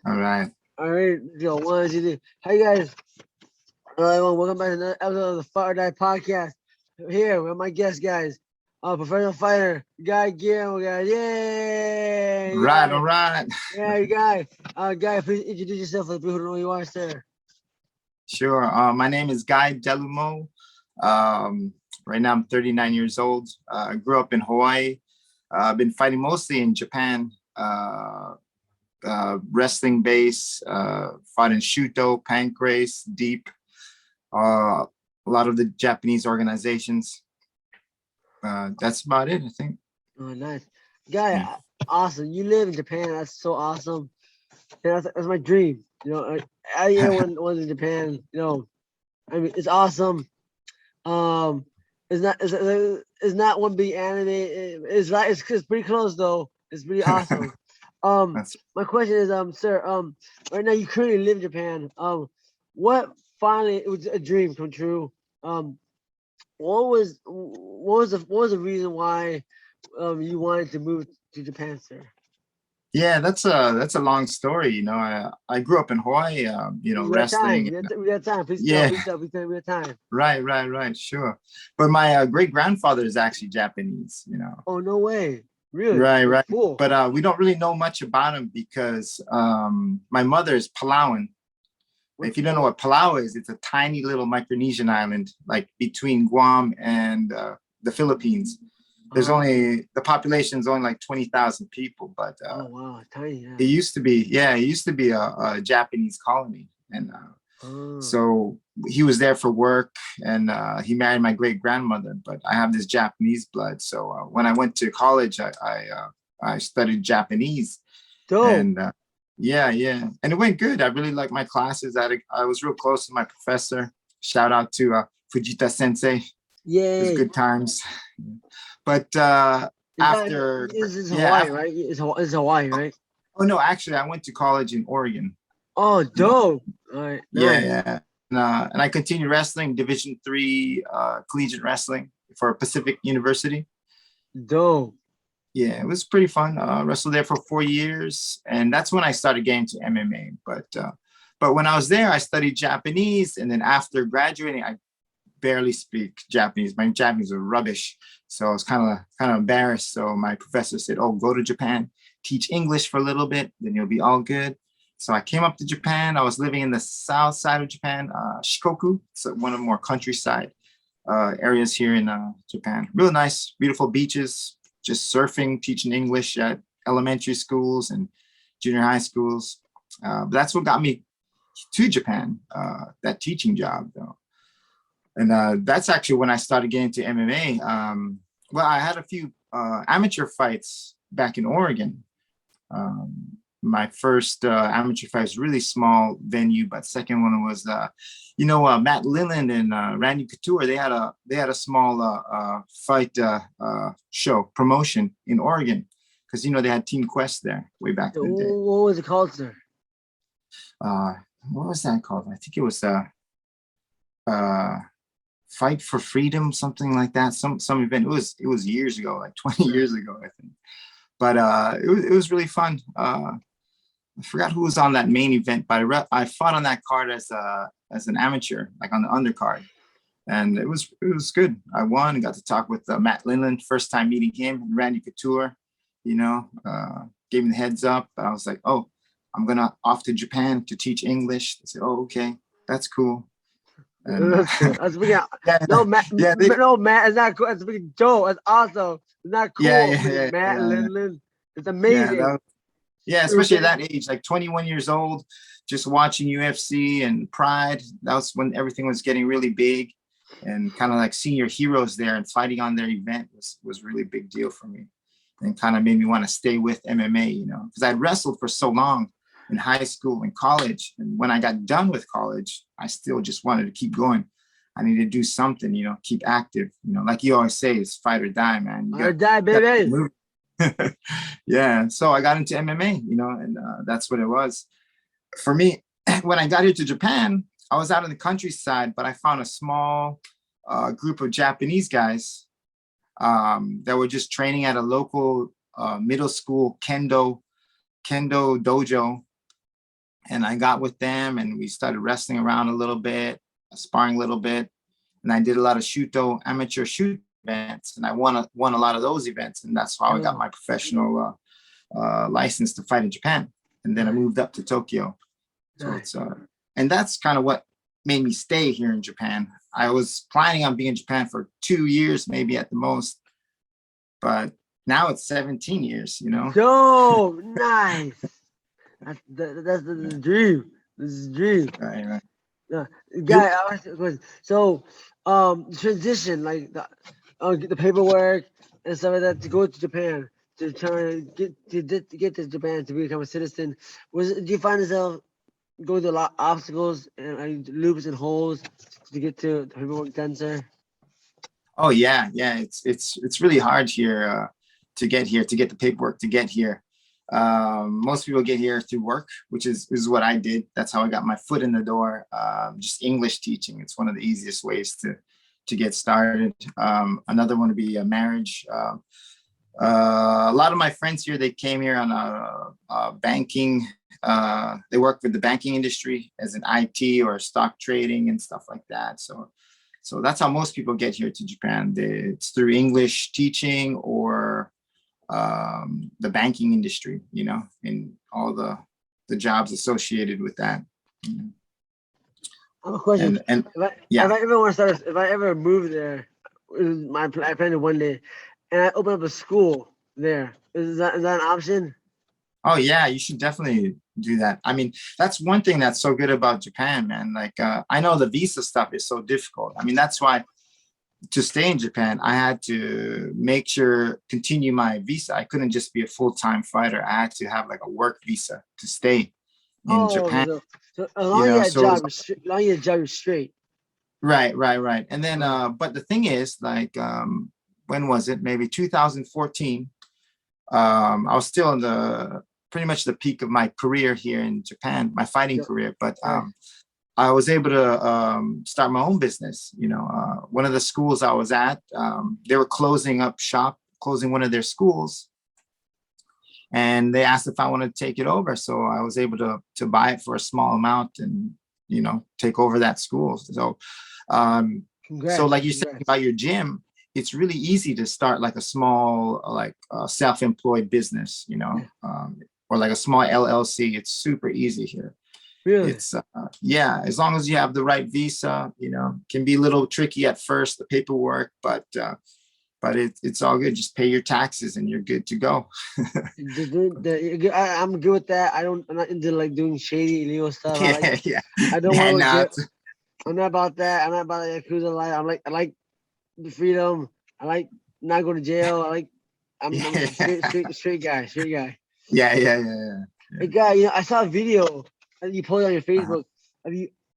All right. All right, yo, one, two, three. Hey guys, everyone, welcome back to another episode of the Fire Die Podcast. Here with my guest, guys, professional fighter, Guy Guillermo, guys. Yay, Right. guy. All right. Yeah, guy. Guy, please introduce yourself for the people who don't know who you are, sir. Sure. My name is Guy Delumeau. Um, right now, I'm 39 years old. I grew up in Hawaii. I've been fighting mostly in Japan. Wrestling base. Fought in Shuto, Pancrase, Deep. A lot of the Japanese organizations. That's about it, I think. Oh, nice. Guy, Yeah. awesome. You live in Japan. That's so awesome. Yeah, that's my dream. Everyone was in Japan. I mean, it's awesome. Um, it's not one big anime. It's like it's pretty close though. It's pretty awesome. That's My question is, sir, right now you currently live in Japan. What finally it was a dream come true? What was the reason why you wanted to move to Japan, sir? yeah. That's a long story. I grew up in Hawaii. We got time. Wrestling. We got time. Please tell. Yeah. Please tell. Please tell. We got time. Right. Sure. But my great grandfather is actually Japanese. Oh no way! Really? Right. Cool. But we don't really know much about him because my mother is Palauan. If you don't know what Palau is, it's a tiny little Micronesian island, like between Guam and the Philippines. The population is only like 20,000 people, but oh wow, tiny. Yeah. it used to be a Japanese colony. And Oh. so he was there for work, and he married my great grandmother. But I have this Japanese blood, so when I went to college, I studied Japanese, Dope. and yeah, and it went good. I really liked my classes. I was real close to my professor. Shout out to Fujita Sensei. It was Yay. good times. But after, Is yeah, Hawaii, right? It's Hawaii, right? oh no, actually, I went to college in Oregon. Oh, dope. All right, Yeah, nice. yeah. And I continued wrestling, Division III collegiate wrestling for Pacific University. Dope. Yeah, it was pretty fun. Wrestled there for 4 years, and that's when I started getting to MMA. But when I was there, I studied Japanese, and then after graduating, I barely speak Japanese. My Japanese was rubbish, so I was kind of embarrassed. So my professor said, "Oh, go to Japan, teach English for a little bit, then you'll be all good." So I came up to Japan. I was living in the south side of Japan, Shikoku. It's one of the more countryside areas here in Japan. Real nice, beautiful beaches, just surfing, teaching English at elementary schools and junior high schools. But that's what got me to Japan, that teaching job, though. And that's actually when I started getting to MMA. Well, I had a few amateur fights back in Oregon. My first amateur fight was really small venue, but second one was, Matt Lindland and Randy Couture. They had a small fight show promotion in Oregon because they had Team Quest there way back in the day. What was it called, sir? What was that called? I think it was Fight for Freedom, something like that. Some event. It was years ago, like 20 years ago, I think. But it was really fun. I forgot who was on that main event, but I fought on that card as an amateur, like on the undercard, and it was good. I won and got to talk with Matt Lindland, first time meeting him, and Randy Couture. Gave me the heads up. I was like, oh, I'm gonna off to Japan to teach English. They said, oh, okay, that's cool. And, that's big. yeah, No, Matt. yeah, No, Matt. It's not cool. It's big dope. It's awesome. It's not cool. yeah, Matt yeah, Lindland. It's yeah, amazing. yeah, especially at that age, like 21 years old, just watching UFC and Pride. That was when everything was getting really big, and kind of like seeing your heroes there and fighting on their event was really big deal for me, and kind of made me want to stay with MMA, because I'd wrestled for so long in high school and college. And when I got done with college, I still just wanted to keep going. I need to do something, keep active, like you always say, it's fight or die, man. Or die, baby. Yeah, so I got into MMA, and that's what it was for me. When I got here to Japan, I was out in the countryside, but I found a small group of Japanese guys that were just training at a local middle school kendo dojo. and I got with them and we started wrestling around a little bit, sparring a little bit. And I did a lot of Shuto, amateur shoot events, and I won a lot of those events. And that's how I got my professional license to fight in Japan. And then I moved up to Tokyo. So it's and that's kind of what made me stay here in Japan. I was planning on being in Japan for 2 years, maybe at the most, but now it's 17 years, you know. Yo, nice. That's the dream. This is the dream. Right. Guy, I asked a question. So, transition, like the paperwork and stuff like that to go to Japan, to try to get to Japan to become a citizen. Did you find yourself going through a lot of obstacles and loops and holes to get to the paperwork done, sir? Oh yeah. It's really hard here to get here, to get the paperwork to get here. Most people get here through work, which is what I did. That's how I got my foot in the door. Just English teaching. It's one of the easiest ways to get started. Another one would be a marriage. A lot of my friends here, they came here on banking. They work with the banking industry as an IT or stock trading and stuff like that. So that's how most people get here to Japan. It's through English teaching or the banking industry, you know, and all the jobs associated with that. I have a question. And If I ever move there, I plan to one day, and I open up a school there. Is that an option? Oh yeah, you should definitely do that. I mean, that's one thing that's so good about Japan, man. Like, I know the visa stuff is so difficult. I mean, that's why to stay in Japan, I had to continue my visa. I couldn't just be a full-time fighter. I had to have like a work visa to stay in Japan. So as long as your job is straight. Right. And then, but the thing is, like, when was it? Maybe 2014. I was still in pretty much the peak of my career here in Japan, my fighting career. But I was able to start my own business. You know, one of the schools I was at, they were closing one of their schools. And they asked if I wanted to take it over. So I was able to buy it for a small amount and, you know, take over that school. So, like you said about your gym, it's really easy to start like a small, self-employed business, you know, or like a small LLC. It's super easy here. Really? It's as long as you have the right visa, you know, can be a little tricky at first, the paperwork, but it's all good. Just pay your taxes and you're good to go. I'm good with that. I'm not into like doing shady illegal stuff. I don't want to I'm not about that. I'm not about the Yakuza life. I like the freedom. I like not going to jail. I'm a straight guy. Yeah. Hey, guy, you know, I saw a video that you posted on your Facebook.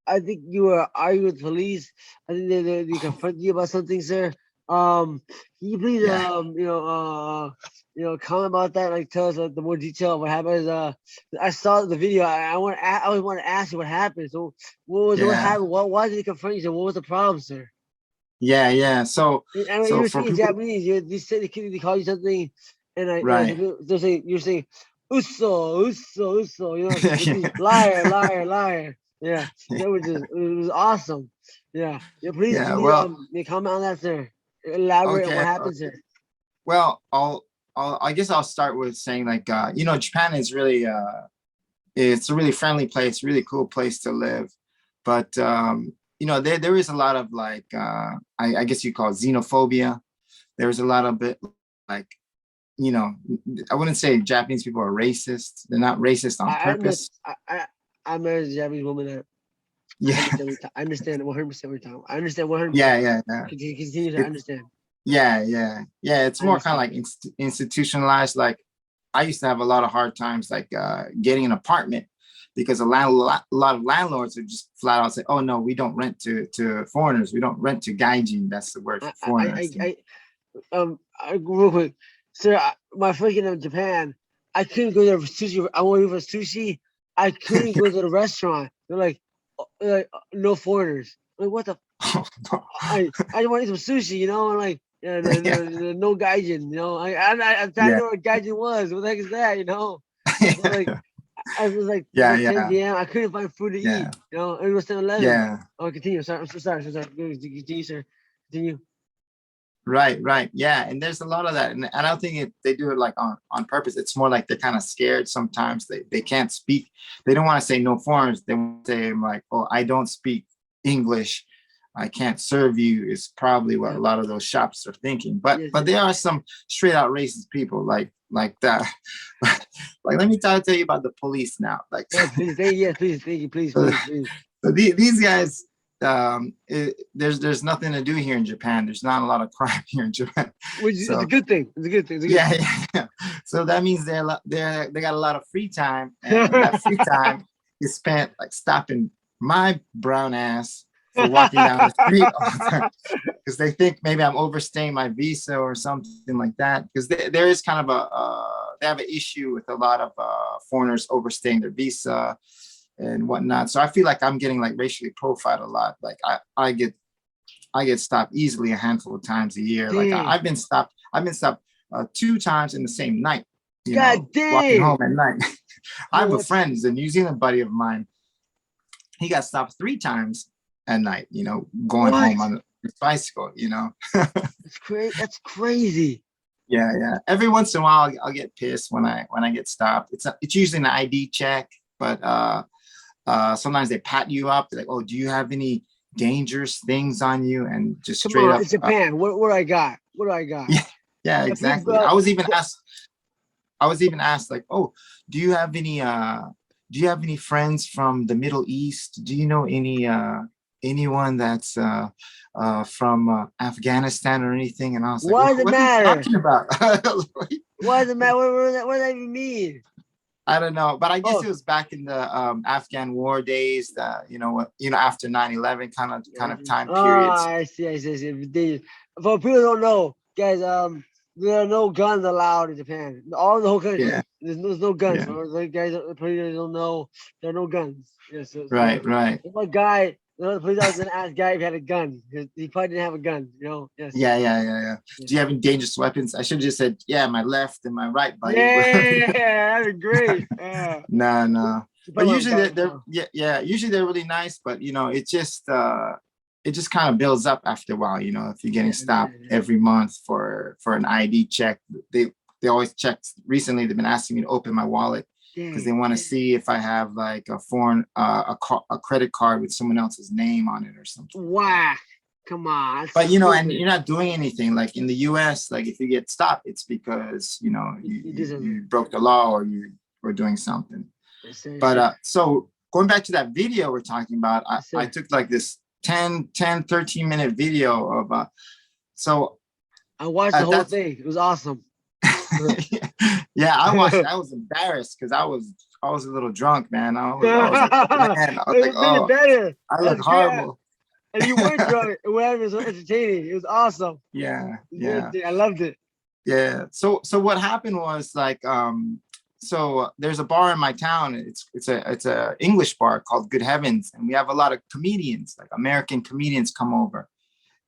I think you were arguing with police. I think they confronted you about something, sir. Can you please comment about that? Like, tell us the more detail of what happened. I saw the video. I always want to ask you what happened. So what happened? Why did they confront you? So what was the problem, sir? Yeah. So you were speaking Japanese. They call you something, and you're saying uso. You know, liar. Yeah, it was awesome. Yeah. Please, may comment on that, sir. Elaborate on what happens here. Well, I guess I'll start with saying, like, you know, Japan is really it's a really friendly place, really cool place to live, but you know, there is a lot of like I guess you call it xenophobia. There's a lot of it, like, you know, I wouldn't say Japanese people are racist. They're not racist on purpose. I married a Japanese woman. I understand 100% what you're talking about. I understand 100%. Yeah. Continue to understand. Yeah. It's more kind of like institutionalized. Like, I used to have a lot of hard times, like getting an apartment, because a lot of landlords would just flat out say, "Oh no, we don't rent to foreigners. We don't rent to gaijin." That's the word for foreigners. Real quick, sir. My freaking in Japan, I couldn't go there for sushi. I wanted for sushi. I couldn't go to the restaurant. They're like no foreigners. Like, what the? I want to eat some sushi, you know, and like no gaijin, you know. I didn't know what gaijin was. What the heck is that, you know? Like, it was like Yeah, 10 yeah, p.m. I couldn't find food to eat. yeah, You know, it was 7-Eleven. yeah. Oh, continue. Sorry, I'm so sorry. So sorry. Continue, sir. Continue. Right, right. Yeah. And there's a lot of that. And I don't think they do it like on purpose. It's more like they're kind of scared sometimes. They can't speak. They don't want to say no foreigners. They want to say like, oh, I don't speak English. I can't serve you is probably what a Yeah. lot of those shops are thinking. But Yes. but there are some straight out racist people like that. Like let me tell you about the police now. Like Oh, please. Thank you. Yes, please. Thank you. Please, so, please, please. so these guys there's nothing to do here in Japan. There's not a lot of crime here in Japan. Which is a So good thing. It's a good thing. It's a good yeah, thing. yeah. So that means they got a lot of free time, and that free time is spent like stopping my brown ass for walking down the street all the time because they think maybe I'm overstaying my visa or something like that. Because there is kind of they have an issue with a lot of foreigners overstaying their visa and whatnot. So I feel like I'm getting like racially profiled a lot. Like I get stopped easily a handful of times a year. Like Dang. I've been stopped. I've been stopped 2 times in the same night. You God know, walking dang. home at night. I have a What? friend, he's a New Zealand buddy of mine. He got stopped 3 times at night. You know, going What? home on his bicycle. You know. That's crazy. That's crazy. Yeah, yeah. Every once in a while, I'll get pissed when I get stopped. It's usually an ID check, but sometimes they pat you up. They're like, "Oh, do you have any dangerous things on you?" And just Come straight on. up. It's Japan. What do I got? What do I got? Yeah, yeah, A big exactly. I belt. was even asked. I was even asked like, "Oh, do you have any? Do you have any friends from the Middle East? Do you know anyone that's from Afghanistan or anything?" And I was like, Why does it "What are you matter? talking about?" Why does it matter? What does that even mean? I don't know, but I guess Oh, it was back in the Afghan war days. After 9/11 kind of time periods. I see. I see. I see. For people who don't know, guys, there are no guns allowed in Japan. All the whole country. Yeah, There's no guns. yeah, For the guys that probably don't know, there are no guns. Yes. right, right. One guy, the police officer didn't ask guy if he had a gun because he probably didn't have a gun. You know. Yes. Yeah, yeah, yeah, yeah. Yeah. Do you have any dangerous weapons? I should have just said, yeah, my left and my right, buddy. Yeah, that'd be great. No, no. But Put usually my they're yeah, yeah. Usually they're really nice, but it just kind of builds up after a while. You know, if you're getting stopped every month for an ID check, they always check. Recently, they've been asking me to open my wallet because they want to see if I have like a foreign a credit card with someone else's name on it or something. Wow. Come on. But and you're not doing anything. Like in the US, like if you get stopped, it's because you broke the law or you were doing something. But so going back to that video we're talking about, I took like this 13-minute video of so I watched the whole thing. It was awesome. Yeah, I watched it. I was embarrassed because I was a little drunk, man. I was like, man, I was like, oh, better. I look horrible. And you weren't drunk. It was so entertaining. It was awesome. Yeah, yeah. I loved it. Yeah. So what happened was like so there's a bar in my town. It's a English bar called Good Heavens, and we have a lot of comedians, like American comedians, come over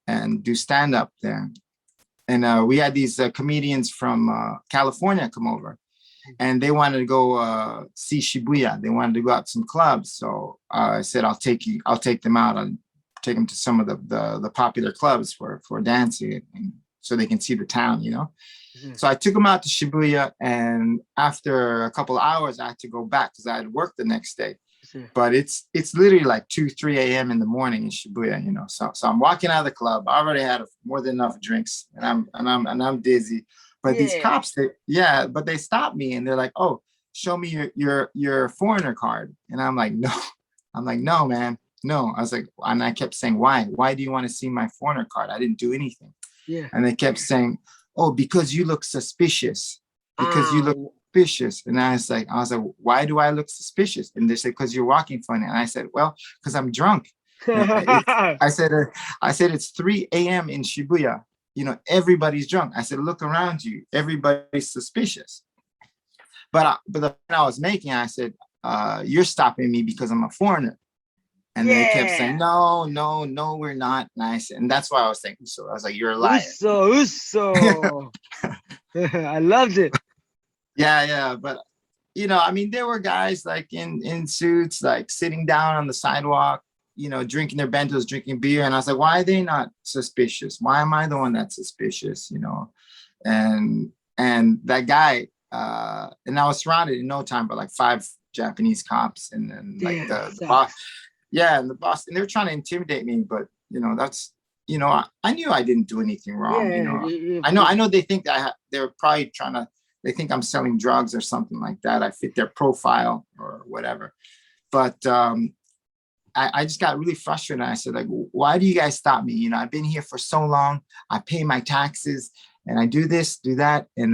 and do stand up there. And we had these comedians from California come over, and they wanted to go see Shibuya. They wanted to go out to some clubs. So I said, I'll take them out. I'll take them to some of the popular clubs for dancing, and so they can see the town, So I took them out to Shibuya, and after a couple of hours, I had to go back because I had work the next day. But it's literally like 2-3 a.m. in the morning in Shibuya, So I'm walking out of the club. I already had more than enough drinks, and I'm dizzy. But these cops, they stopped me and they're like, "Oh, show me your foreigner card." And I'm like, "No," "No, man, no." I was like, and I kept saying, "Why? Why do you want to see my foreigner card? I didn't do anything." Yeah. And they kept saying, "Oh, because you look suspicious. Because you look suspicious." And I was like, "Why do I look suspicious?" And they said, "Because you're walking funny." And I said, "Well, because I'm drunk." I said, "It's 3 a.m. in Shibuya. Everybody's drunk." I said, "Look around you. Everybody's suspicious." But the point I was making, I said, "You're stopping me because I'm a foreigner." And they kept saying, "No, no, no, we're not." And that's why I was thinking. So I was like, "You're a liar." Uso. I loved it. Yeah, yeah. But I mean, there were guys like in suits, like sitting down on the sidewalk, drinking their bentos, drinking beer. And I was like, why are they not suspicious? Why am I the one that's suspicious? And that guy, and I was surrounded in no time by like 5 Japanese cops, and then like Damn, the boss, sucks. yeah, and the boss, and they were trying to intimidate me, but that's, I knew I didn't do anything Yeah, wrong. yeah, I know they think that they're probably they think I'm selling drugs or something like that. I fit their profile or whatever. But I just got really frustrated. I said, like, why do you guys stop me? I've been here for so long. I pay my taxes and I do this, do that. And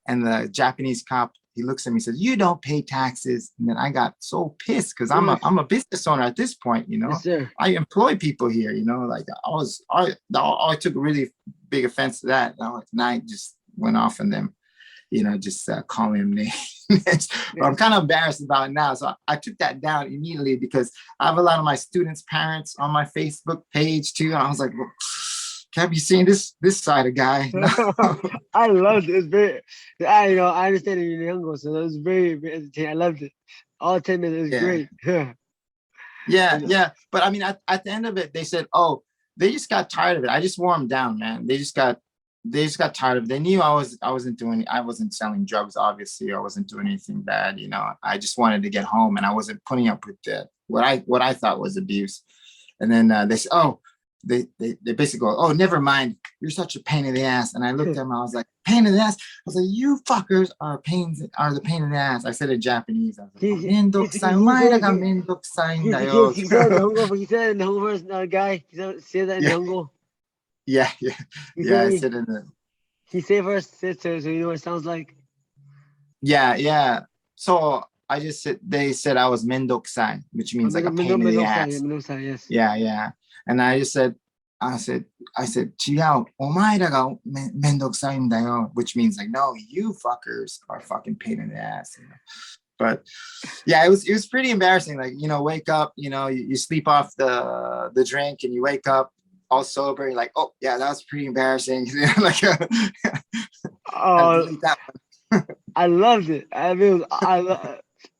the Japanese cop, he looks at me and says, you don't pay taxes. And then I got so pissed because yes, I'm a business owner at this point. yes, sir. I employ people here, like I took a really big offense to that. And I just went off on them, just calling him names. But I'm kind of embarrassed about it now. So I took that down immediately because I have a lot of my students' parents on my Facebook page too. And I was like, well, can't be seeing this side of guy. I loved it. It's very, I understand that you're young, so it was very, very entertaining. I loved it. All 10 minutes, it was Yeah. great. Yeah, yeah. But I mean, at the end of it, they said, oh, they just got tired of it. I just wore them down, man. They just got tired of it. They knew I wasn't selling drugs, obviously. I wasn't doing anything bad, I just wanted to get home and I wasn't putting up with what I thought was abuse. And then they said, oh, they basically go, oh, never mind. You're such a pain in the ass. And I looked at them, I was like, pain in the ass? I was like, you fuckers are the pain in the ass. I said it in Japanese. I was like, He, oh, he, mendokusai, he omae ga said, mendokusai he, da he, yo. he said in Hongo, he said in Hongo, guy, he said that in Yeah, Hongo. yeah, He yeah. I said, said in the he said first, said so you know what it sounds like? yeah. So I just said they said I was mendokusai, which means like a pain in the ass. Mendoza, yes. Yeah. And I just said, I said, 違う、お前らがめんどくさいんだよ, which means like, no, you fuckers are fucking pain in the ass. But yeah, it was pretty embarrassing. Like, wake up, you sleep off the drink and you wake up all sober. You're like, oh yeah, that was pretty embarrassing. Like, Oh, that I loved it. I mean,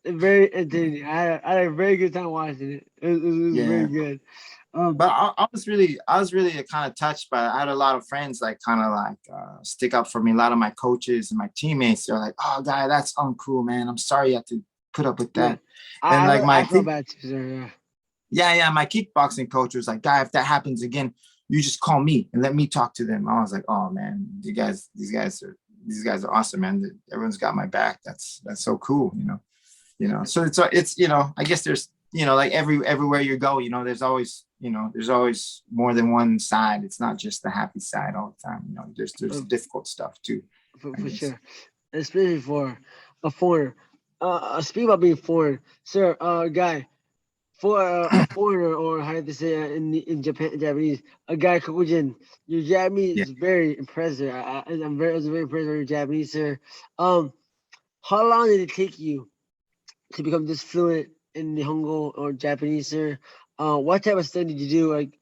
very entertaining. I had a very good time watching it. It was very yeah. good. But I was really kind of touched by it. I had a lot of friends like kind of like stick up for me. A lot of my coaches and my teammates, they're like, oh, guy, that's uncool, man. I'm sorry you have to put up with that. Yeah, And like I felt bad too, sir. yeah, my kickboxing coach was like, guy, if that happens again, you just call me and let me talk to them. I was like, oh man, these guys are awesome, man. Everyone's got my back. That's so cool, So it's I guess there's like everywhere you go, there's always more than one side. It's not just the happy side all the time. There's difficult stuff too. For sure, especially for a foreigner. Speak about being foreign, sir. Guy, for a foreigner, or how to say in Japanese, a guy Kokujin, your Japanese Yeah. is very impressive. I was very impressed with your Japanese, sir. How long did it take you to become this fluent in Nihongo or Japanese, sir? What type of study did you do? Like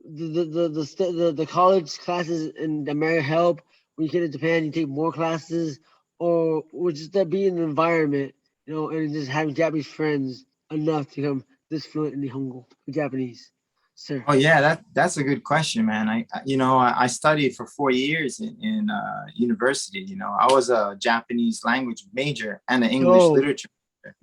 the college classes in America help when you get to Japan, you take more classes, or would just that be an environment, and just having Japanese friends enough to become this fluent in Nihongo, Japanese, sir? Oh yeah, that's a good question, man. I studied for 4 years in university. I was a Japanese language major and an English Oh, literature.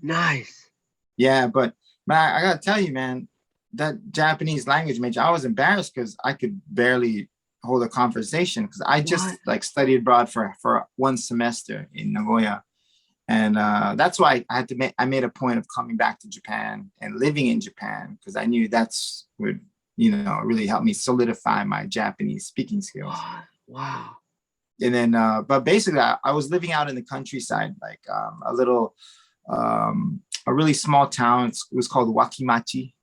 nice. Yeah, but man, I gotta tell you, man, that Japanese language major, I was embarrassed because I could barely hold a conversation because I just What? like studied abroad for 1 semester in Nagoya. And that's why I made a point of coming back to Japan and living in Japan because I knew that's would, really help me solidify my Japanese speaking skills. What? Wow. And then, but basically I was living out in the countryside, like a really small town. It was called Wakimachi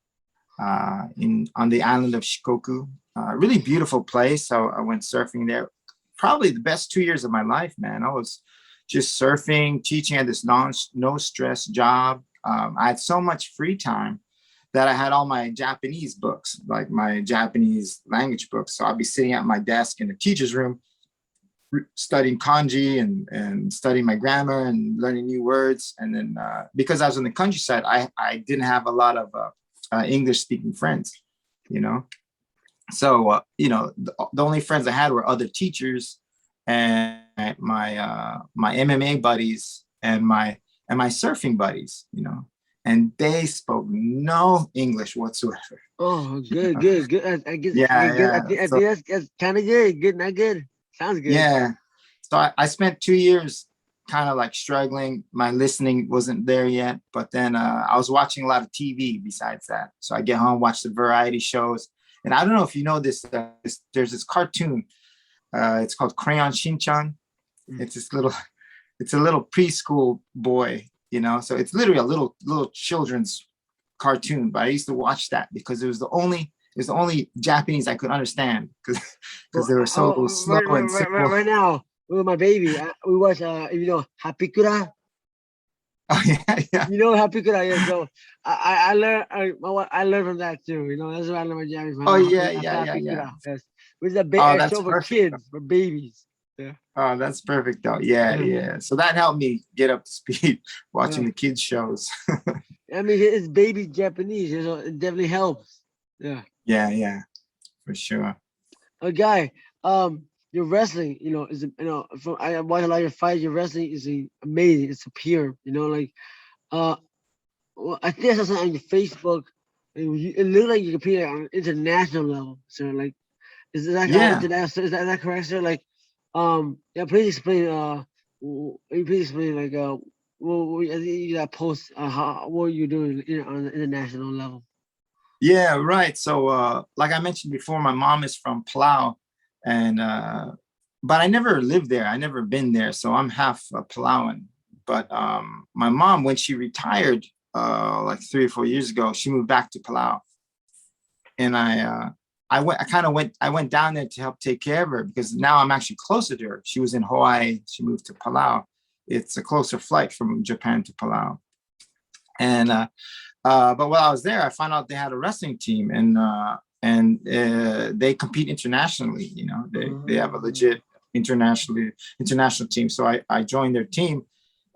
on the island of Shikoku. Really beautiful place. So I went surfing there. Probably the best 2 years of my life, man. I was just surfing, teaching at this no stress job. I had so much free time that I had all my Japanese books, like my Japanese language books. So I'd be sitting at my desk in the teacher's room, studying kanji and studying my grammar and learning new words. And then because I was in the countryside, I didn't have a lot of English speaking friends, you know. So the only friends I had were other teachers and my MMA buddies and my surfing buddies, and they spoke no English whatsoever. Oh, good. I guess, Yeah, yeah. I So think that's kind of good. Good, not good. Sounds good. yeah. So I spent 2 years kind of like struggling. My listening wasn't there yet, but then I was watching a lot of TV besides that. So I get home, watch the variety shows. And I don't know if you know this, there's this cartoon. It's called Crayon Shinchan. It's this little, it's a little preschool boy, so it's literally a little children's cartoon. But I used to watch that because it was the only Japanese I could understand because they were so slow and simple. Right now with my baby, we watch Happy Kura. Oh yeah, yeah. You know Happy Kura, yeah. So I learned I learned from that too. That's why I learned my Japanese. Oh yeah, yeah, yeah, Happy yeah. Kura. Yes, which is Oh, a that's show for perfect. kids, for babies. Yeah. Oh, that's perfect though. Yeah, Yeah. yeah. So that helped me get up to speed watching Yeah. the kids shows. I mean, it's baby Japanese, so it definitely helps. Yeah. Yeah, yeah, for sure. A guy, your wrestling, is from I watch a lot of your fights. Your wrestling is amazing. It's superior. Like well, I think I saw something on your Facebook. It looked like you competed on an international level. So like, is that Yeah. international? Is that correct, sir? Like, yeah. Please explain. Please explain. Like, well, I think you got post. How what you doing on the international level? Yeah, right. So like I mentioned before, my mom is from Palau, and but I never lived there. I never been there, so I'm half Palauan. But my mom, when she retired like 3 or 4 years ago, she moved back to Palau, and I went down there to help take care of her because now I'm actually closer to her. She was in Hawaii, she moved to Palau. It's a closer flight from Japan to Palau. And but while I was there, I found out they had a wrestling team, and they compete internationally. They have a legit international team. So I joined their team,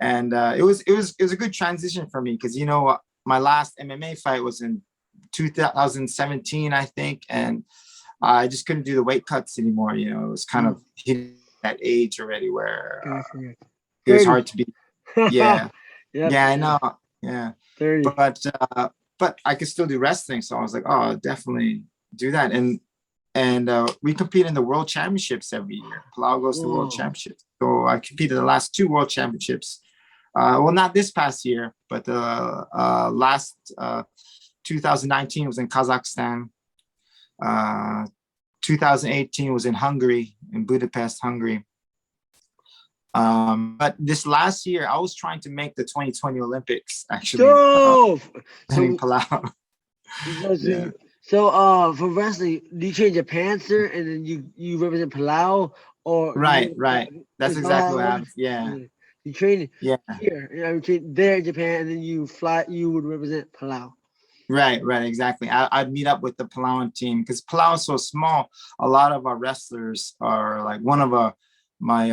and it was a good transition for me because my last MMA fight was in 2017, I think, and I just couldn't do the weight cuts anymore. It was kind of hitting that age already where Gotcha. it was 30. hard to be. Yeah, Yep. yeah, I know. Yeah, 30. but I could still do wrestling, so I was like, oh, I'll definitely do that. And we compete in the world championships every year. Palau goes to world Whoa. championships, so I competed the last two world championships. Well, not this past year, but the last 2019 was in Kazakhstan. 2018 was in Hungary, in Budapest, Hungary. But this last year, I was trying to make the 2020 Olympics actually So, in so, Palau. so, Yeah, for wrestling, do you train Japan, sir, and then you represent Palau, or right, right. That's is that how exactly it what happened. works? Yeah, Yeah. You train yeah. here, you train there in Japan, and then you fly. You would represent Palau. Right, right, exactly. I'd meet up with the Palauan team because Palau is so small. A lot of our wrestlers are like one of my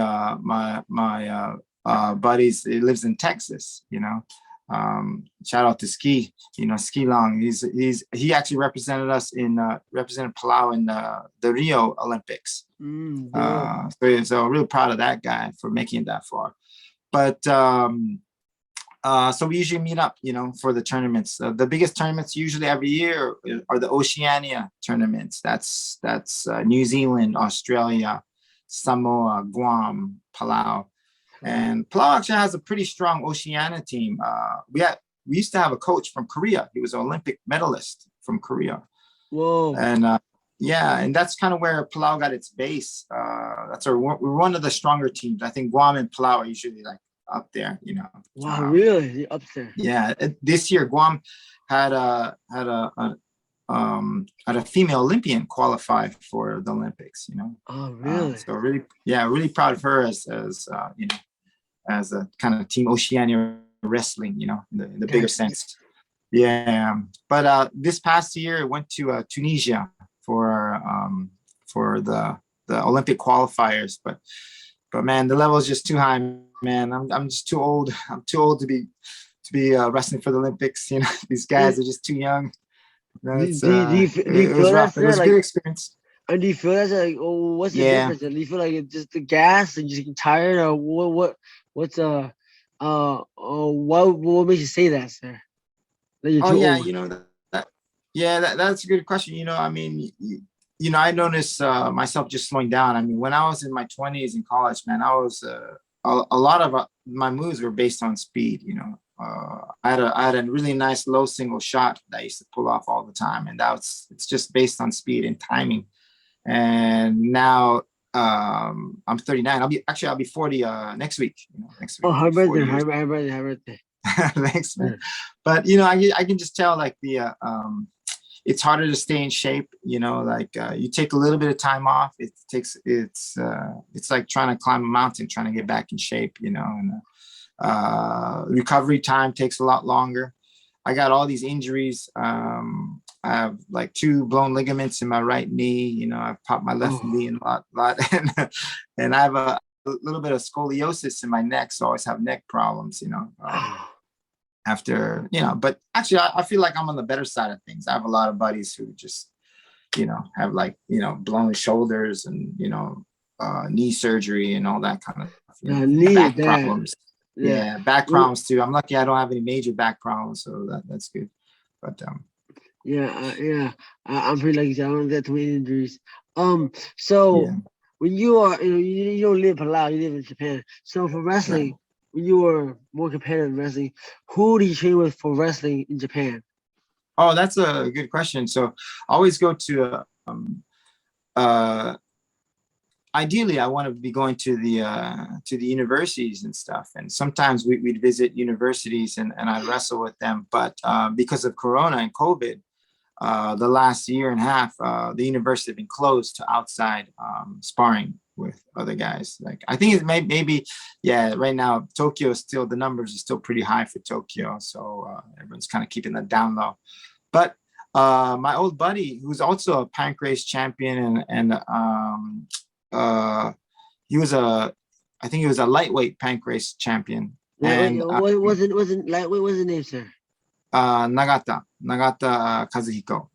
buddies. He lives in Texas. Shout out to Ski Long. He actually represented us represented Palau in the Rio Olympics. Dope. So really proud of that guy for making it that far. But so we usually meet up, for the tournaments. The biggest tournaments usually every year are the Oceania tournaments. That's New Zealand, Australia, Samoa, Guam, Palau. And Palau actually has a pretty strong Oceania team. We used to have a coach from Korea. He was an Olympic medalist from Korea. Whoa. And yeah, and that's kind of where Palau got its base. We're one of the stronger teams. I think Guam and Palau are usually like up there. Wow, really? Up there? Yeah, this year Guam had a female Olympian qualify for the Olympics. Oh, really? So really proud of her as as a kind of team Oceania wrestling. In the bigger sense. Yeah, but this past year I went to Tunisia for the Olympic qualifiers, but but man, the level is just too high, man. I'm just too old. I'm too old to be wrestling for the Olympics. You know, these guys are just too young. You know, Do you it was feel that, rough. It sir? was a Like, good experience. and do you feel that, sir? Like, oh, what's the Yeah. difference? Do you feel like it's just the gas and just getting tired, or what's what makes you say that, sir? That you're Oh too yeah, old. you know yeah, that's a good question. You know, I mean, I noticed myself just slowing down. I mean, when I was in my 20s in college, man, I was a lot of my moves were based on speed. You know, I had a really nice low single shot that I used to pull off all the time, and it's just based on speed and timing. And now I'm 39. I'll be 40 next week. You know, next week Oh, will happy be 40 birthday, years. happy birthday, happy birthday. Thanks, man. Yeah. But you know, I can just tell like it's harder to stay in shape. You know, like you take a little bit of time off. It's like trying to climb a mountain, trying to get back in shape. You know, and recovery time takes a lot longer. I got all these injuries. I have like 2 blown ligaments in my right knee. You know, I've popped my left Oh, knee in a lot, and I have a little bit of scoliosis in my neck, so I always have neck problems. You know, after but actually, I feel like I'm on the better side of things. I have a lot of buddies who just have like blown shoulders and knee surgery and all that kind of stuff. I needed Back that. problems. Yeah. Yeah, back Well, problems too. I'm lucky I don't have any major back problems, so that's good. But yeah. I'm pretty lucky. I don't get too many injuries. So yeah, when you are, you don't live in Palau, you live in Japan. So for right. wrestling, when you were more competitive in wrestling, who do you train with for wrestling in Japan? Oh, that's a good question. So I always go to uh ideally I want to be going to the universities and stuff, and sometimes we'd visit universities and I'd wrestle with them, but because of Corona and COVID, the last year and a half, the university have been closed to outside sparring with other guys. Like I think maybe yeah, right now Tokyo is still, the numbers are still pretty high for Tokyo, so everyone's kind of keeping that down low. But my old buddy, who's also a pancrase champion, and uh, he was I think he was a lightweight pancrase champion, Lightweight, and wasn't lightweight. What's the name, sir? Nagata Kazuhiko.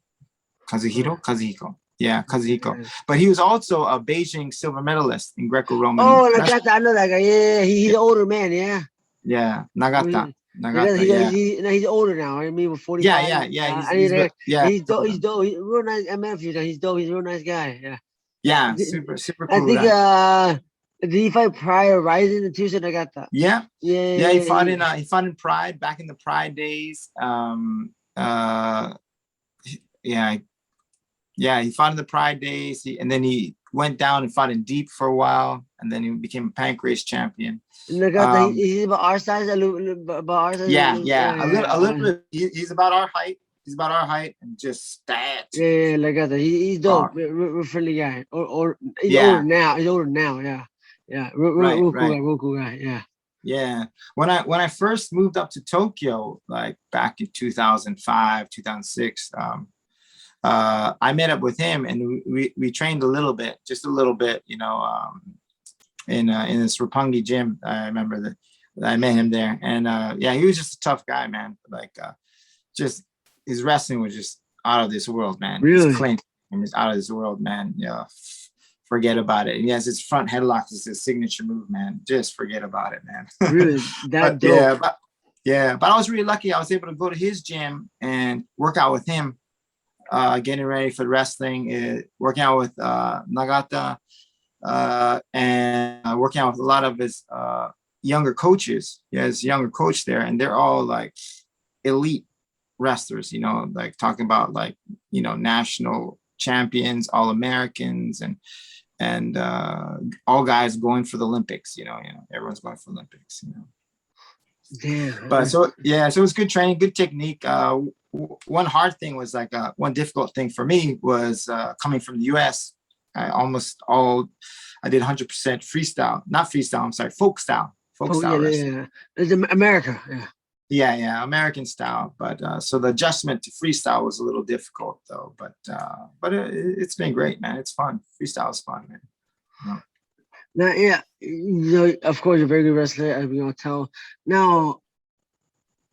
Yeah, Kazuhiko. Yeah. But he was also a Beijing silver medalist in Greco-Roman Oh, wrestling. Nakata, I know that guy. Yeah, he's Yeah, an older man. Yeah. yeah, Oh, Nakata, Nagata. Yeah, no, he's older now. I mean, with yeah, 45. yeah, yeah. I mean, Yeah, he's dope. He's dope. He's a real nice. I met him. He's dope. He's a real nice guy. Yeah. yeah. Super I cool think guy. did he fight prior Rising the Tuesday? I got that. Yeah, yeah. Yeah. He fought in Pride back in the Pride days. Yeah, yeah. He fought in the Pride days, and then he went down and fought in Deep for a while, and then he became a pancrase champion. Nagata, he's about our size, about our size. Yeah, yeah. A little Yeah. bit. He's about our height. He's about our height, and just that. Yeah, Nagata. He's dope. Oh, Real friendly guy. Or he's older yeah. now. He's older now. Yeah. Yeah. Right, Real cool guy. right. Real cool guy. Yeah. Yeah. When I first moved up to Tokyo, like back in 2005, 2006, I met up with him, and we trained a little bit, just a little bit, in this Roppongi gym. I remember that I met him there, and yeah, he was just a tough guy, man. Like just his wrestling was just out of this world, man. His Really. clinch was out of this world, man. Yeah, forget about it. And he has his front headlock is his signature move, man. Just forget about it, man. Really. That but dope. but I was really lucky. I was able to go to his gym and work out with him, getting ready for wrestling, working out with Nagata, and working out with a lot of his younger coaches. He has a younger coach there, and they're all like elite wrestlers, like talking about like, national champions, all Americans, and all guys going for the Olympics, everyone's going for Olympics. Damn. But so it was good training, good technique. One hard thing was like one difficult thing for me was coming from the US. I did 100% freestyle, not freestyle, I'm sorry, folk style wrestling. Yeah. It's America. Yeah. Yeah, American style. But so the adjustment to freestyle was a little difficult though. But it's been great, man. It's fun. Freestyle is fun, man. Now, yeah, of course, you're a very good wrestler, as we all tell. Now,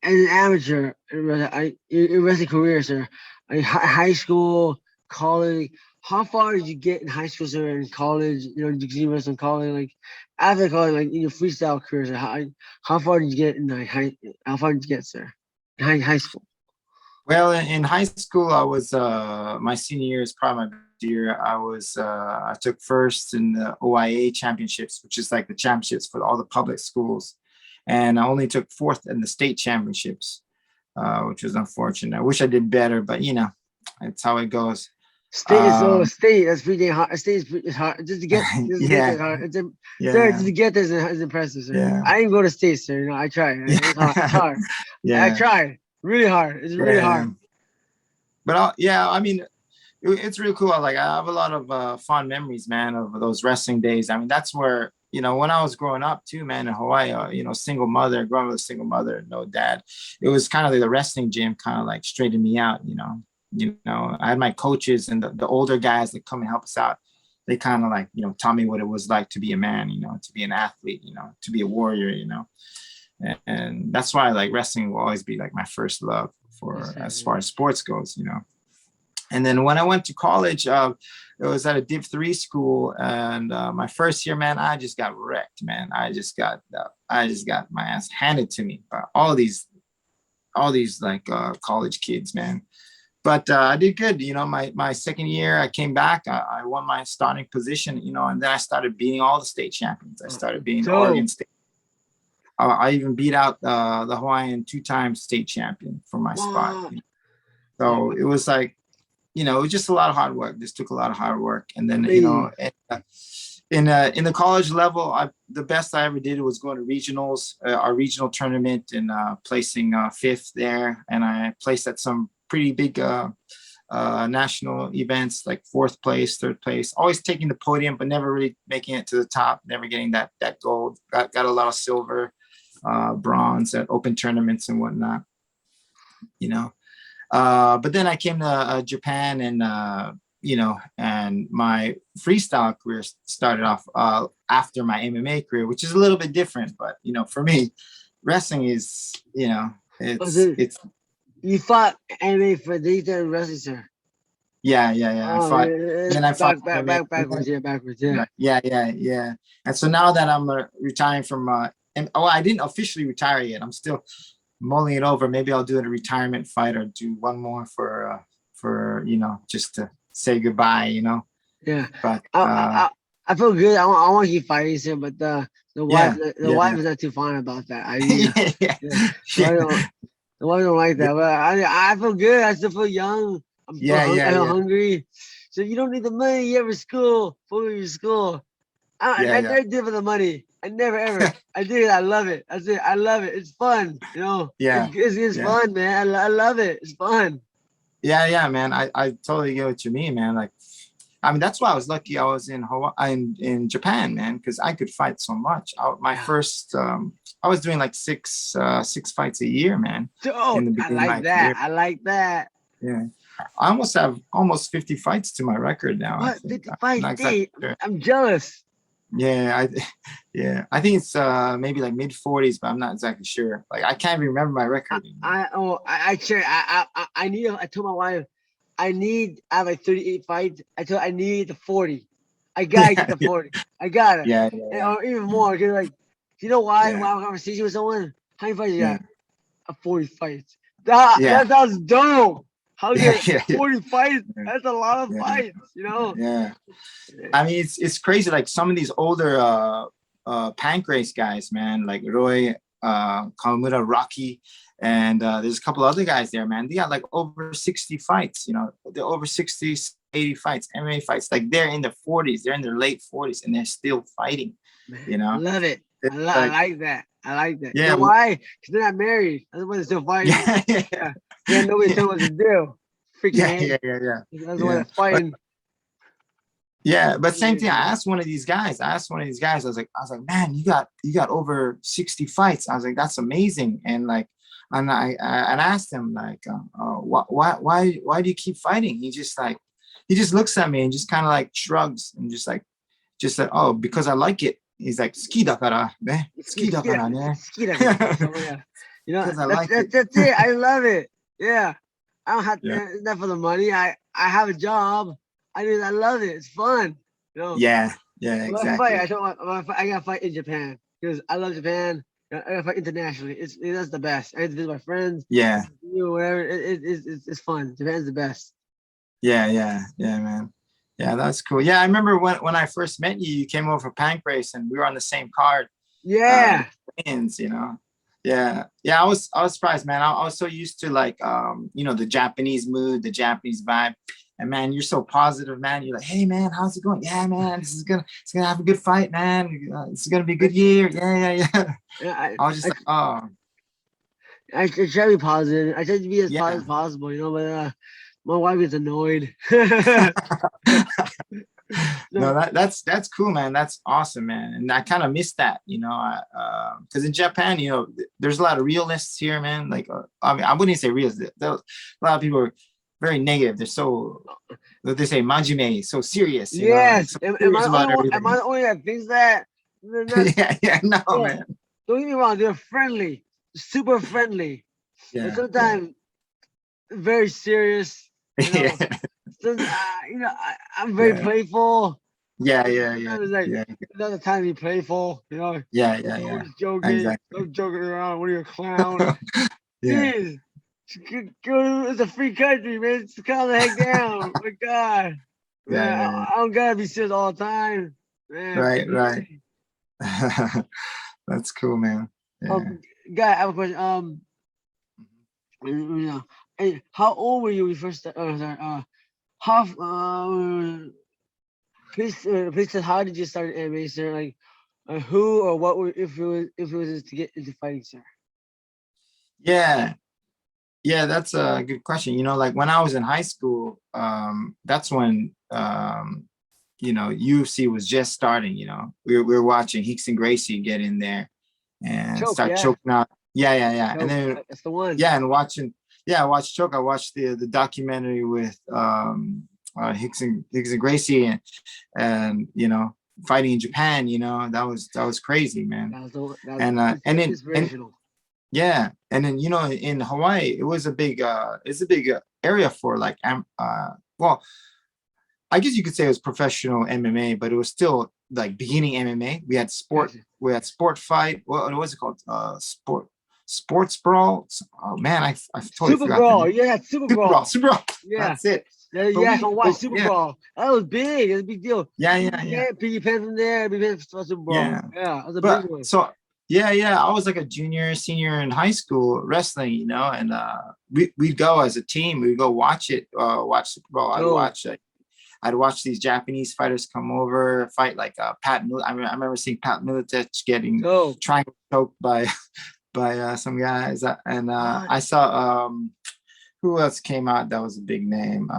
as an amateur, in wrestling career, sir, high school, college, how far did you get in high school, sir, and college? Did you wrestle in college? Like, after college, like, in your freestyle career, sir, how far did you get in how far did you get, sir? In high school. Well, in high school, I was my senior year is probably my best year. I took first in the OIA championships, which is like the championships for all the public schools, and I only took fourth in the state championships, which was unfortunate. I wish I did better, but it's how it goes. State. That's pretty hard. State is hard. Just to get Yeah, there hard. Sir, just yeah, to get there is impressive, sir. yeah, I didn't go to state, sir. I tried. It's hard. It's hard. I yeah, tried. Really hard. It's really yeah. hard. But yeah, I mean, it's really cool. Like I have a lot of fond memories, man, of those wrestling days. I mean, that's where when I was growing up too, man, in Hawaii. Single mother, growing up with a single mother, no dad. It was kind of like the wrestling gym, kind of like straightened me out. I had my coaches and the older guys that come and help us out. They kind of like taught me what it was like to be a man, to be an athlete, to be a warrior, and that's why like wrestling will always be like my first love for Yes, sir, as yeah. far as sports goes. And then when I went to college, it was at a Div 3 school, and my first year, man, I just got wrecked, man. I just got my ass handed to me by all these like college kids, man. But I did good. My second year, I came back. I won my starting position, and then I started beating all the state champions. I started beating So, Oregon State. I even beat out the Hawaiian two-time state champion for my spot. wow. Oh, So it was like, it was just a lot of hard work. This took a lot of hard work. And then, amazing. in the college level, the best I ever did was going to regionals, our regional tournament, and placing fifth there. And I placed at some pretty big national events, like fourth place, third place, always taking the podium, but never really making it to the top, never getting that gold. Got a lot of silver, bronze at open tournaments and whatnot, you know. But then I came to Japan, and my freestyle career started off after my MMA career, which is a little bit different. But for me, wrestling is, Oh, so it's you fought MMA for the wrestling, sir. yeah. I Oh, fought, yeah, then I fought MMA, backwards. Yeah, backwards. Yeah. right, yeah. And so now that I'm retiring from, and I didn't officially retire yet. I'm still mulling it over. Maybe I'll do a retirement fight or do one more for just to say goodbye. Yeah. But I feel good. I want to keep fighting, sir, but the wife yeah, the wife yeah, is not too fond about that idea. yeah, yeah, Yeah. The wife don't, the wife don't like that. But I feel good. I still feel young. yeah, I yeah, feel yeah, hungry. So you don't need the money. You have your school. For your school. yeah, I yeah, never did it for the money. I never ever. I did it. I love it. That's it. I love it. It's fun. yeah, It's yeah, fun, man. I love it. It's fun. yeah, man. I totally get what you mean, man. Like, I mean, that's why I was lucky. I was in Hawaii, in Japan, man, because I could fight so much. My Yeah. first, I was doing like six fights a year, man, Oh, in the I beginning of like my that. career. I like that. Yeah, I almost have almost 50 fights to my record now. I What? think I'm 55 not exactly days? sure. I'm jealous. Yeah, yeah, I think it's maybe like mid 40s, but I'm not exactly sure. Like I can't even remember my record anymore. I check. I need. I told my wife I have like 38 fights. I need the 40. I gotta get Yeah, the 40. I gotta. yeah, Or even more. Cause like, you know why? yeah, When I have a conversation with someone, how many fights you yeah, got? 40 fights. That yeah, sounds dope. How yeah, good? yeah, yeah, 40 fights. yeah, That's a lot of yeah, fights. yeah. I mean, it's crazy. Like some of these older pancrase guys, man, like Roy, Kawamura, Rocky, and there's a couple other guys there, man. They got like over 60 fights. They're over 60, 80 fights, MMA fights. Like they're in their 40s, they're in their late 40s, and they're still fighting. Man, You know, love it. it's I like like that. I like that. You yeah, know why? Because they're not married. That's why they're still fighting. yeah, yeah, Yeah. They have nobody to tell what to do. Freaking yeah, A. yeah, yeah, yeah, That's why yeah. they're fighting. Yeah, but same thing. Yeah. I asked one of these guys. I was like, man, you got over 60 fights. I was like, that's amazing. And like, and I asked him like, why do you keep fighting? He just looks at me and just kind of like shrugs and just like just said, oh, because I like it. He's like, ski dakara, ne? Ski dakara, ne? Yeah. You know, Because I like it. that's it. I love it. Yeah. I don't have Yeah. it's not for the money. I have a job. I love it. It's fun. You know, Yeah. Yeah, when I fight, exactly. I don't want I gotta fight in Japan because I love Japan. I gotta fight internationally. That's the best. I get to visit my friends, Yeah. you whatever. It's fun. Japan's the best. Yeah. Yeah. Yeah, man. Yeah, that's cool. Yeah, I remember when I first met you, you came over for Pancrase and we were on the same card. Yeah. Wins, you know. Yeah, yeah. I was surprised, man. I was so used to like the Japanese mood, the Japanese vibe. And man, you're so positive, man. You're like, hey man, how's it going? Yeah, man, it's gonna have a good fight, man. It's gonna be a good year. Yeah, yeah, yeah. Yeah, I was just like, oh, I try to be positive. I try to be as positive yeah. as possible, but my wife gets annoyed. No, No, that's cool, man. That's awesome, man. And I kind of miss that, because in Japan, there's a lot of realists here, man. Like, I mean, I wouldn't say realists. A lot of people are very negative. They're so, what they say, majime, so serious, like yes. so serious about Am I everything. the only that thinks that? They're not. Yeah, yeah, no, Yeah, man. don't get me wrong. They're friendly, super friendly, and Yeah, yeah, sometimes very serious. You yeah, know, some, I'm very yeah, playful. yeah, yeah, yeah, Sometimes it's like yeah, another time to be playful. yeah, yeah, We're yeah. just joking. Exactly. I'm joking around. What are you, a clown? Yeah, Jeez. It's a free country, man. Just calm the heck down. My God. yeah, Man, yeah, yeah. I don't gotta be serious all the time. Man, Right, right. easy. That's cool, man. Yeah. Guy, I have a question. Hey, how old were you when you first started? Oh, sorry. How, please tell how did you start MMA, sir? Like, who or what were, if it was to get into fighting, sir? Yeah, yeah, that's a good question. Like when I was in high school, that's when UFC was just starting. We were watching Hickson Gracie get in there and Choke, start yeah. choking out. Yeah, yeah, yeah. And Choke. then That's the one. yeah, and I watched Choke. I watched the documentary with Hickson Gracie and fighting in Japan. That was crazy, man. And then Inspirational. yeah, and then in Hawaii, it's a big area for like well, I guess you could say it was professional MMA, but it was still like beginning MMA. Gotcha. We had sport fight. What was it called? Sports brawl. Oh man, I totally Super forgot the Brawl. name. Yeah, Super Super brawl, Brawl. super brawl. Yeah. That's it. Yeah, But yeah, I can watch Super yeah, Brawl. That was big. It's a big deal. yeah, yeah, yeah, PG Pan from there, PG Pan for Super Brawl. yeah. Yeah, that was a big But one. so yeah, yeah, I was like a junior, senior in high school wrestling, and we'd go as a team. We'd go watch it, watch Super Bowl. So, I'd watch these Japanese fighters come over, fight like I remember seeing Pat Miletich getting so, triangle choked by some guys, and uh, I saw who else came out that was a big name.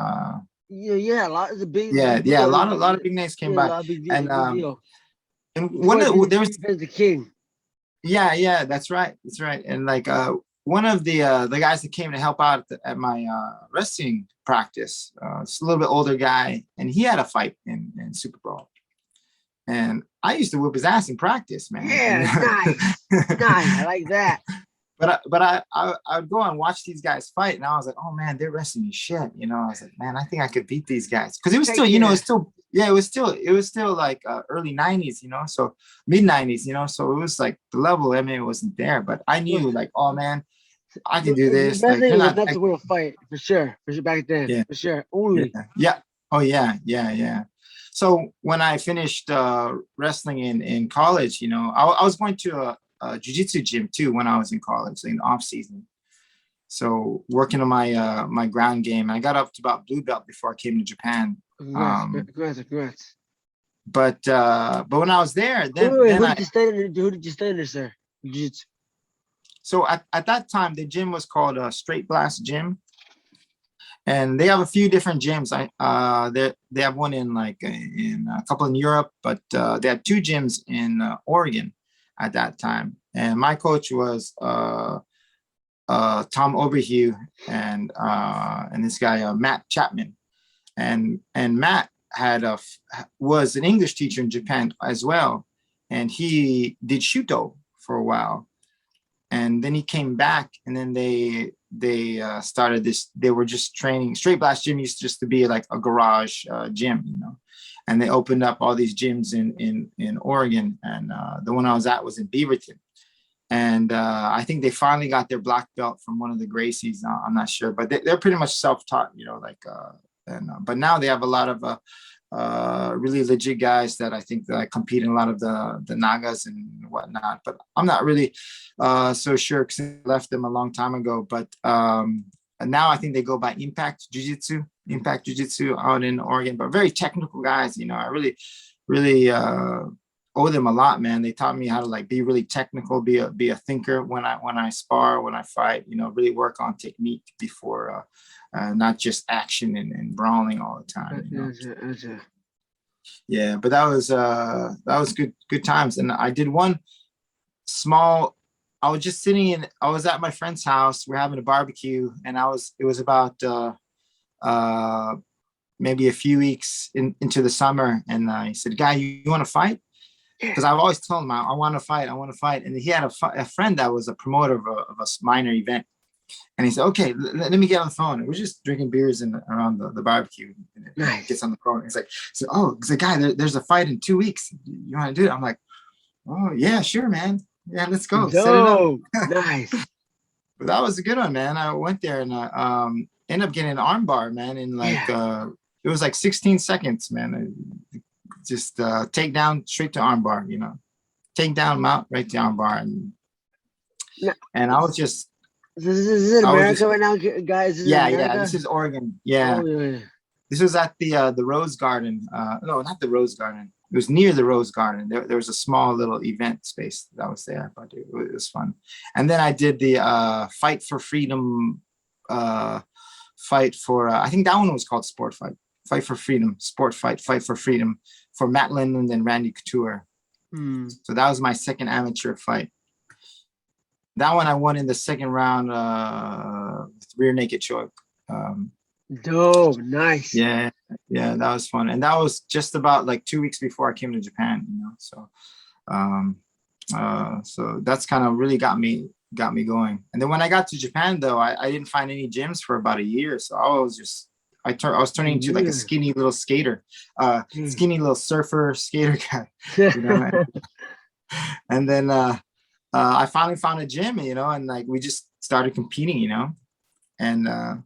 yeah, a lot. It's a Yeah, big yeah, a deal. lot of big names came Yeah, a by, lot of big deal. and Big deal. That's one why of there was. PG Pan's the king. Yeah, yeah, that's right. That's right. And like one of the guys that came to help out at my wrestling practice, it's a little bit older guy, and he had a fight in Super Bowl. And I used to whip his ass in practice, man. Yeah, nice, nice. I like that. But I would go and watch these guys fight, and I was like, oh man, they're wrestling me shit. I was like, man, I think I could beat these guys because it was Heck still, yeah. it was still like early '90s, so mid '90s, so it was like the level of MMA wasn't there, but I knew like, oh man, I can do this. Like Wrestling they're was not, not to win a fight for sure back then, yeah, for sure. yeah, Only. yeah. Oh yeah, yeah, yeah. So when I finished wrestling in college, I was going to a jiu-jitsu gym too when I was in college in off season. So working on my ground game, I got up to about blue belt before I came to Japan. Congrats, congrats. But when I was there, Wait, who did you stay under? Who did you stay under, sir? Jiu-jitsu. so at that time the gym was called a Straight Blast Gym, and they have a few different gyms. They have one in a couple in Europe, but they had two gyms in Oregon at that time. And my coach was Tom Oberhue and this guy Matt Chapman, and Matt was an English teacher in Japan as well, and he did Shuto for a while, and then he came back, and then they started this. They were just training. Straight Blast Gym used just to be like a garage gym, and they opened up all these gyms in Oregon, and the one I was at was in Beaverton. And I think they finally got their black belt from one of the Gracies. I'm not sure, but they're pretty much self-taught, but now they have a lot of really legit guys that I think that compete in a lot of the Nagas and whatnot. But I'm not really so sure because I left them a long time ago. But now I think they go by Impact Jiu-Jitsu out in Oregon, but very technical guys. I really owe them a lot, man. They taught me how to like be really technical, be a thinker when I spar, when I fight, really work on technique before not just action and brawling all the time. Yeah, but that was good times. And I did one small. I was at my friend's house. We're having a barbecue, and it was about maybe a few weeks into the summer, and he said, "Guy, you want to fight?" Because I've always told him I want to fight, and he had a friend that was a promoter of a minor event, and he said, "Okay, let me get on the phone." And we're just drinking beers around the barbecue. And he gets on the phone. He's like, "Oh, it's a guy. There's a fight in 2 weeks. You want to do it?" I'm like, "Oh yeah, sure, man. Yeah, let's go." Set it up. Nice. But that was a good one, man. I went there and I ended up getting an arm bar, man, in like it was like 16 seconds, man. Just take down straight to arm bar, take down, mount right to arm bar, and I was just. This is in America right now, guys. Yeah. This is Oregon. Yeah. This was at the Rose Garden. No, not the Rose Garden. It was near the Rose Garden. There was a small little event space that was there, but it was fun. And then I did the Fight for Freedom. Fight for I think that one was called Sport Fight. Fight for Freedom, Sport Fight for Freedom for Matt Lindland and Randy Couture. So that was my second amateur fight. That one I won in the second round with rear naked choke. Dope, nice. Yeah, that was fun. And that was just about like 2 weeks before I came to Japan, So so that's kind of really got me going. And then when I got to Japan though, I didn't find any gyms for about a year. So I was turning into like a skinny little skater, skinny little surfer skater guy, And then I finally found a gym, and like we just started competing, and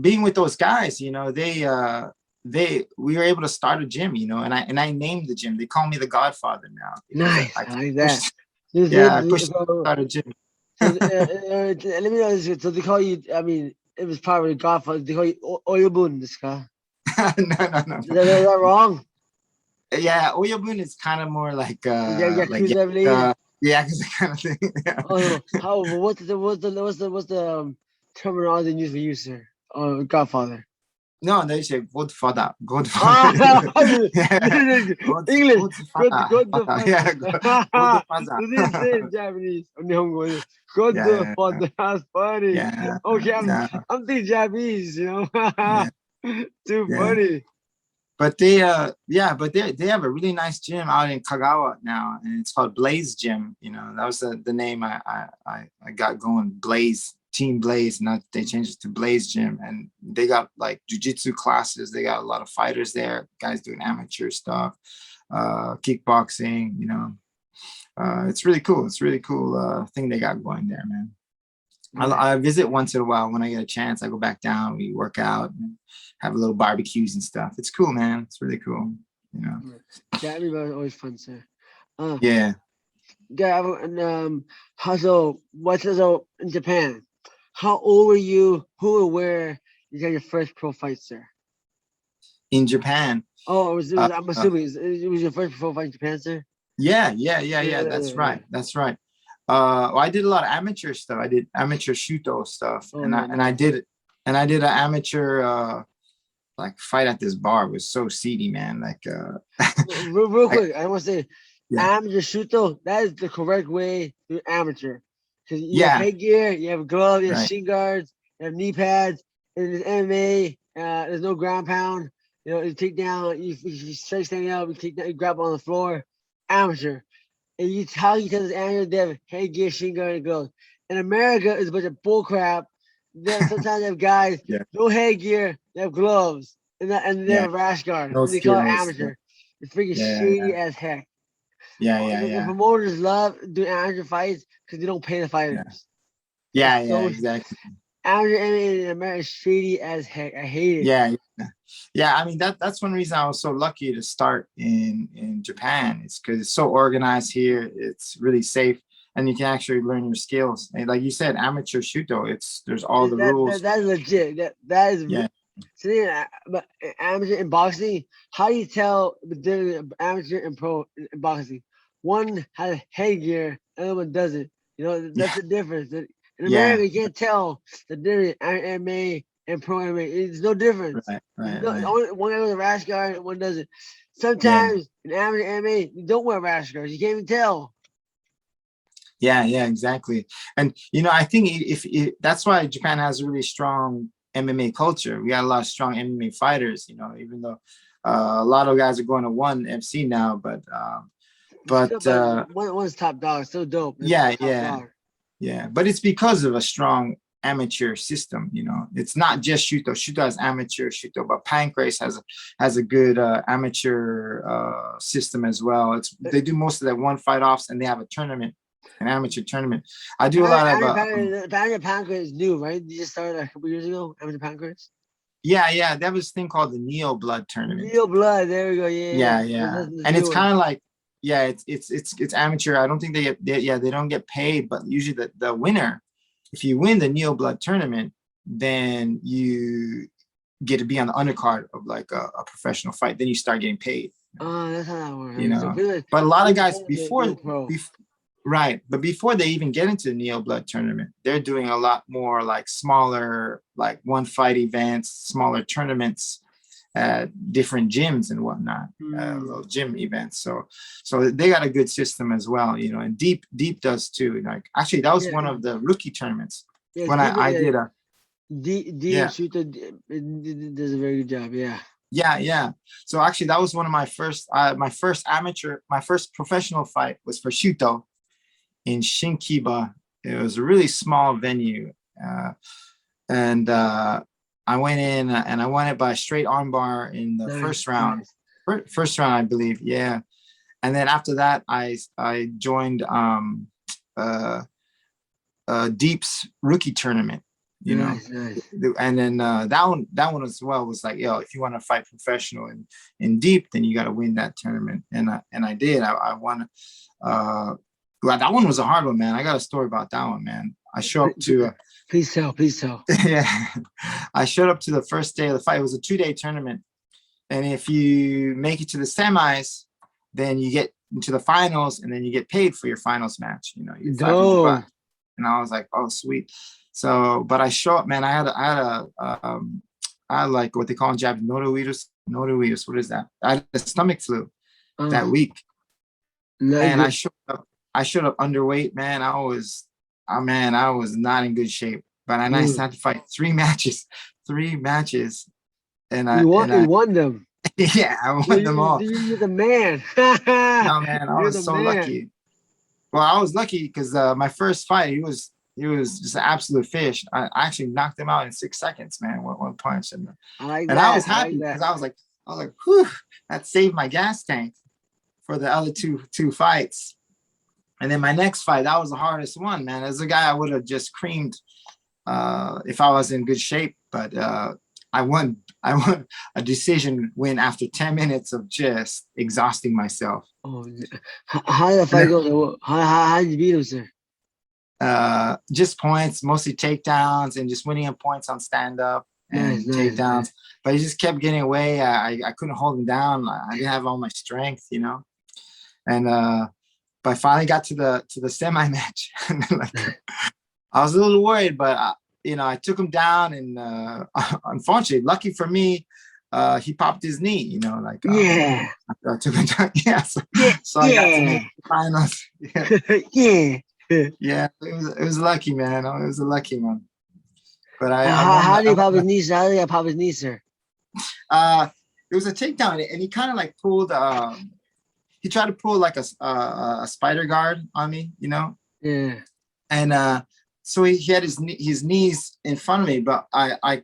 being with those guys, we were able to start a gym, and I named the gym. They call me the Godfather now. Nice, I like that. I pushed to start a gym. Let me know this. So they call you. I mean, it was probably Godfather. They call you Oyobun, this guy. No. Is that wrong? Yeah, Oyobun is kind of more like because that kind of thing. Yeah. What's the terminology they use for you, sir? Godfather. No, they say Godfather. English. Godfather. Yeah, Godfather. They didn't say in Japanese. Godfather. That's funny. Yeah. Okay, I'm thinking Japanese, Too funny. But they have a really nice gym out in Kagawa now, and it's called Blaze Gym. That was the name I got going. Blaze, Team Blaze. Now they changed it to Blaze Gym, and they got like jiu-jitsu classes. They got a lot of fighters there, guys doing amateur stuff, kickboxing. It's really cool. It's really cool thing they got going there, man. I visit once in a while when I get a chance. I go back down, we work out, and have a little barbecues and stuff. It's cool, man. It's really cool. That was always fun, sir. Yeah. And what's in Japan? How old were you? Who or where you got your first pro fight, sir? In Japan. Oh, I'm assuming it was your first pro fight in Japan, sir. Yeah. That's right. Well, I did a lot of amateur stuff. I did amateur shuto stuff, and I did an amateur like fight at this bar. It was so seedy, man. Like real quick, I want to say amateur shuto. That is the correct way to amateur. Because you have headgear, you have gloves, you have shin guards, you have knee pads, and it's MMA. There's no ground pound. You take down. You start standing up. You take down. You grab on the floor. Amateur. And how you tell this amateur they have headgear, shin guard, and gloves. In America, it's a bunch of bull crap. Sometimes they have guys Yeah. no headgear. They have gloves and they Yeah. have a rash guard. No And they call it skills. Yeah. amateur. It's freaking Yeah. shady as heck. Yeah. Yeah. The Yeah. promoters love doing amateur fights because they don't pay the Yeah. fighters. Yeah. It's Yeah. so Exactly. amateur MMA in America is shady as heck. I hate it. Yeah. Yeah. Yeah. I mean, that's one reason I was so lucky to start in Japan. It's because it's so organized here. It's really safe, and you can actually learn your skills. And like you said, amateur shuto. There's all the rules. That is legit. That is. Yeah. So yeah, but amateur in boxing, how do you tell the difference of amateur and pro in boxing? One has headgear, the other one doesn't. That's the difference. In Yeah. America, you can't tell the difference MMA and pro MMA. There's no difference. Right. Only one guy wears a rash guard and one doesn't. Yeah. Sometimes in amateur MMA, you don't wear rash guards. You can't even tell. Yeah. Yeah. Exactly. And I think if that's why Japan has a really strong MMA culture. We got a lot of strong MMA fighters. Even though a lot of guys are going to ONE FC now, but One's top dog, still dope. yeah. Dog. Yeah, but it's because of a strong amateur system. It's not just Shuto. Shuto has amateur Shuto, but Pancrase has a good amateur system as well. They do most of that one fight offs, and they have an amateur tournament. I do a lot of amateur Pancrase is new, right? You just started a couple years ago, amateur Pancrase. Yeah. There was this thing called the Neo Blood tournament. Neo Blood, there we go. Yeah. And it's kind of like. Yeah, it's amateur. I don't think they don't get paid, but usually the winner, if you win the Neo Blood tournament, then you get to be on the undercard of like a professional fight. Then you start getting paid. Oh, that's how that works. But a lot of guys but before they even get into the Neo Blood tournament, they're doing a lot more like smaller, like one fight events, smaller tournaments. Different gyms and whatnot, little gym events. So they got a good system as well, and Deep does too. Like actually, that was one of the rookie tournaments when I did a Deep Shooter does a very good job. Yeah. So actually, that was one of my first professional fight was for Shuto in Shinkiba. It was a really small venue, and I went in and I won it by a straight armbar in the first round. First round, I believe. Yeah. And then after that, I joined Deep's rookie tournament, Nice. And then that one as well was like, if you want to fight professional in Deep, then you got to win that tournament. And I did. I won. That one was a hard one, man. I got a story about that one, man. I show up to Please tell. Yeah. I showed up to the first day of the fight. It was a 2-day tournament. And if you make it to the semis, then you get into the finals and then you get paid for your finals match. You get $500. And I was like, oh, sweet. So, but I show up, man. I had like what they call in Japanese, norovirus. What is that? I had a stomach flu that week. And I showed up underweight, man. I was not in good shape, but I had to fight 3 matches, and I won them. Yeah, I won them all. You're the man. No, man, I was so lucky. Well, I was lucky because my first fight, he was just an absolute fish. I actually knocked him out in 6 seconds, man, one punch, and I was happy because I was like, whew, that saved my gas tank for the other two fights. And then my next fight, that was the hardest one, man. As a guy, I would have just creamed if I was in good shape. But I won a decision win after 10 minutes of just exhausting myself. Oh, how did the fight go? How did you beat him, sir? Just points, mostly takedowns, and just winning on points on stand-up and takedowns. Nice. But he just kept getting away. I couldn't hold him down. I didn't have all my strength, And but I finally got to the semi match. I was a little worried, but I took him down, and unfortunately, lucky for me, he popped his knee. I took him down. Yeah, so I got to make the finals. Yeah, it was lucky, man. It was a lucky one. But how did he pop his knee? How did he pop his knee, sir? It was a takedown, and he kind of like pulled. He tried to pull like a spider guard on me, you know. Yeah. And so he had his knees in front of me, but I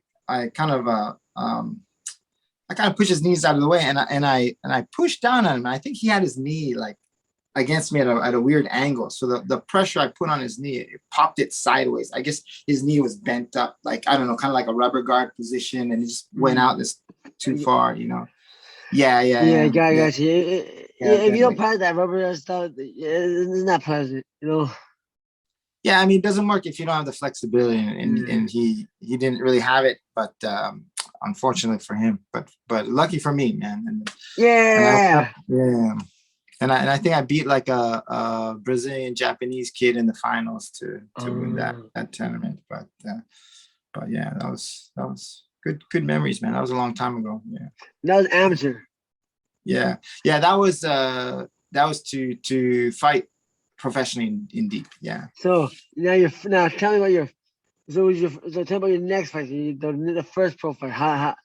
kind of I kind of pushed his knees out of the way, and I pushed down on him. I think he had his knee like against me at a weird angle. So the pressure I put on his knee, it popped it sideways. I guess his knee was bent up, like, I don't know, kind of like a rubber guard position, and it just went out this too far, you know. Yeah, yeah, Yeah, yeah, yeah, got you. yeah, If you don't definitely. pass that rubber stuff, it's not pleasant, you know. Yeah, I mean, it doesn't work if you don't have the flexibility, Yeah. and he didn't really have it, but unfortunately for him, but lucky for me, man. And I went up, Yeah. yeah. And I think I beat like a Brazilian Japanese kid in the finals to win that tournament. But yeah, that was good memories, man. That was a long time ago. Yeah. That was amateur. Yeah. Yeah, that was to fight professionally in deep. Yeah. So now tell me about your so tell me about your next fight, the first pro fight. How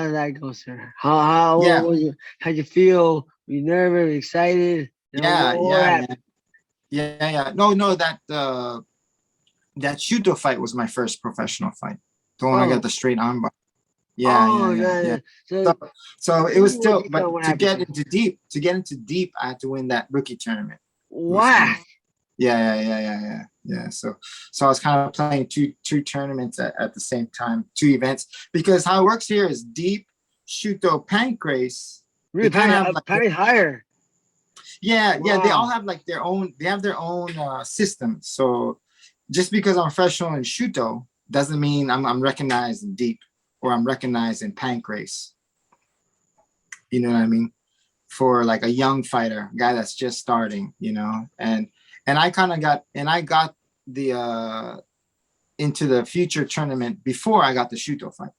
did that go, sir? Yeah. How'd you feel? Were you nervous? Were you excited? You know, Yeah, what yeah, happened? man. Yeah, yeah. No, that Shuto fight was my first professional fight. The one I got Oh, the straight armbar. Yeah, yeah, oh, yeah, yeah. no. So So, so it tell was me more still, detail on but what happened, sir. to get into deep, I had to win that rookie tournament. It was kind What? of, yeah, yeah, yeah, yeah, yeah, yeah. So I was kind of playing two tournaments at the same time, two events, because how it works here is deep, Shuto, Pancrase. They Really, kind of have like, apparently higher. yeah, yeah. They all Wow. have like their own. They have their own system. So just because I'm professional in Shuto doesn't mean I'm recognized in deep or I'm recognized in Pancrase. You know what I mean? For like a young fighter, a guy that's just starting, you know, and I got the into the future tournament before I got the Shuto fight,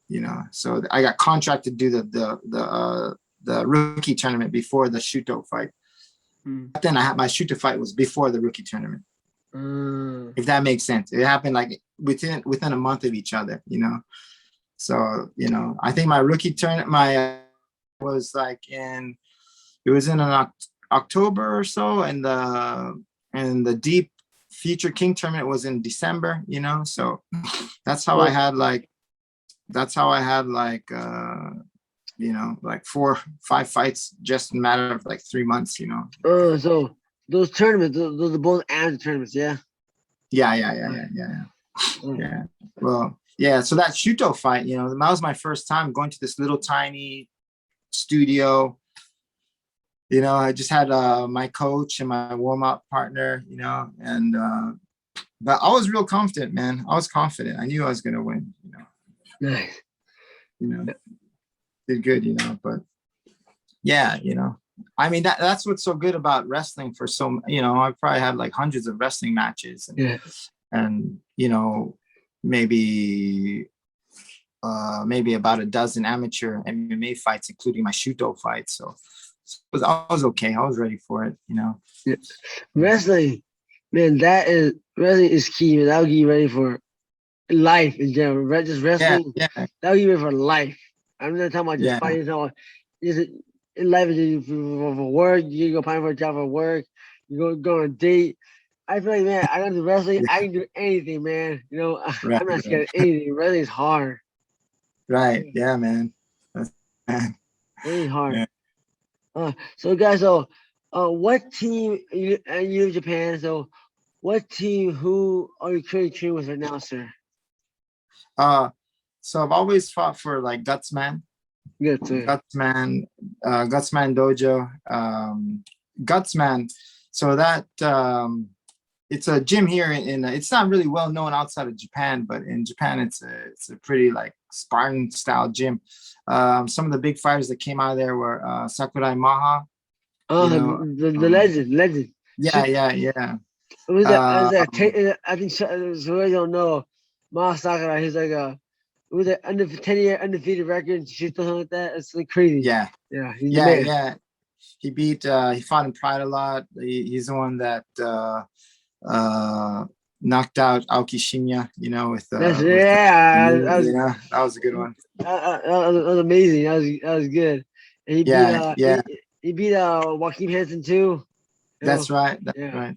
you know. So I got contracted to do the rookie tournament before the Shuto fight. Mm. But then I had my Shuto fight was before the rookie tournament, Mm. if that makes sense. It happened like within a month of each other, you know. So, you know, I think my rookie tournament, was like it was in an October or so, and the deep future king tournament was in December, you know. So that's how I So, had like you know, like 4-5 fights just in a matter of like 3 months, you know. so those tournaments, those are both amateur tournaments, yeah. Yeah, yeah, yeah, Right. yeah, yeah, Mm. yeah. Well, yeah, so that Shuto fight, you know, that was my first time going to this little tiny studio. You know, I just had my coach and my warm-up partner, you know, and but I was real confident, man. I was confident. I knew I was gonna win, Nice. you know, did good, you know, but yeah, you know. I mean that's what's so good about wrestling for so, you know, I probably had like hundreds of wrestling matches Yeah. and you know, maybe maybe about a dozen amateur MMA fights, including my Shuto fights. So I was okay. I was ready for it, you know. Yeah. Wrestling, man, wrestling is key. Man. That'll get you ready for life in general. Just Yeah, wrestling, yeah, that'll get you ready for life. I'm not talking about just yeah, fighting someone. Just in life, is for work. You go applying for a job for work. You go on a date. I feel like, man, I got to wrestling. I yeah. can do anything, man. You know, Right, I'm not scared right, of anything. Wrestling is hard. right. Yeah, man. That's, man. Really hard. Yeah. So guys, what team you in Japan? So, what team? Who are you currently training with right now, sir? Uh, so I've always fought for like Gutsman, Good, sir. Gutsman, Gutsman Dojo, Gutsman. So that it's a gym here it's not really well known outside of Japan, but in Japan it's a pretty like Spartan style gym. Some of the big fighters that came out of there were Sakurai Maha, Oh, you know. the legend. Yeah, Shoot, yeah, yeah. was that? Is that? Um, I think so. I don't know. Ma Sakura. He's like a. Was it under 10-year undefeated record? Shoot something like that. It's like crazy. yeah, Yeah, he's the yeah, man. yeah. He fought in Pride a lot. He's the one that uh knocked out Aoki Shinya, with That's with that was a good one. that was amazing. That was good. And Yeah, he beat Joaquin Hansen too. that's right. That's Yeah. right.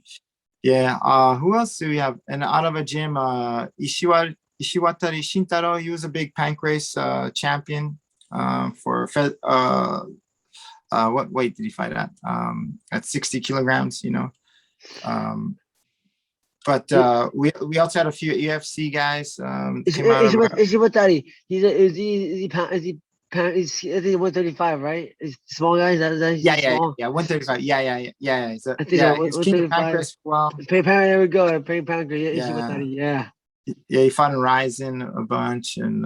Yeah. Who else do we have? And out of a gym, Ishiwatari Shintaro. He was a big pancrase champion for what weight did he fight at 60 kilograms, Um, but we also had a few UFC guys came out of Ishibatari. Is he 135, right? Is small guy? He's small. 135. Yeah. He's king of 135. pancrase for a while. There we go. Pancrase. Yeah, Yeah. Ishibatari. Yeah. Yeah, he fought in Ryzen a bunch, and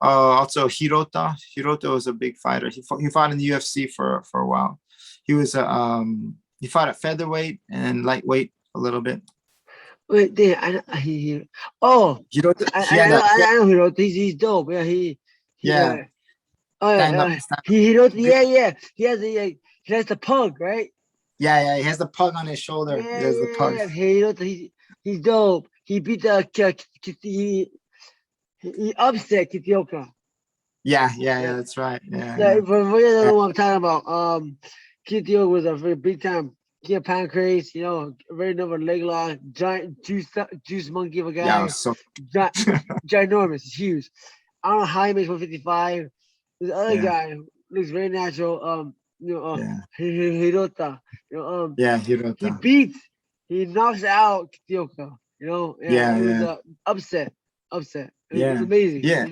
also Hirota. Hirota was a big fighter. He fought in the UFC for a while. He was he fought at featherweight and lightweight a little bit. Wait, there. Oh, Hirota, I know Hirota. He's dope. Yeah, yeah. He wrote, yeah. He has the pug, right? Yeah. He has the pug on his shoulder. Yeah, he has the pug. He wrote, he's dope. He beat he upset Kitioka. Yeah, that's right. Yeah. For you don't know what I'm talking about, Kitioka was a very big time pancrase, very number leg lock, giant juice monkey of a guy. Yeah, so ginormous, it's huge. I don't know how he makes 155. This other guy looks very natural. Hirota. Hirota. He knocks out Kitioka. It was upset. It was amazing. Yeah.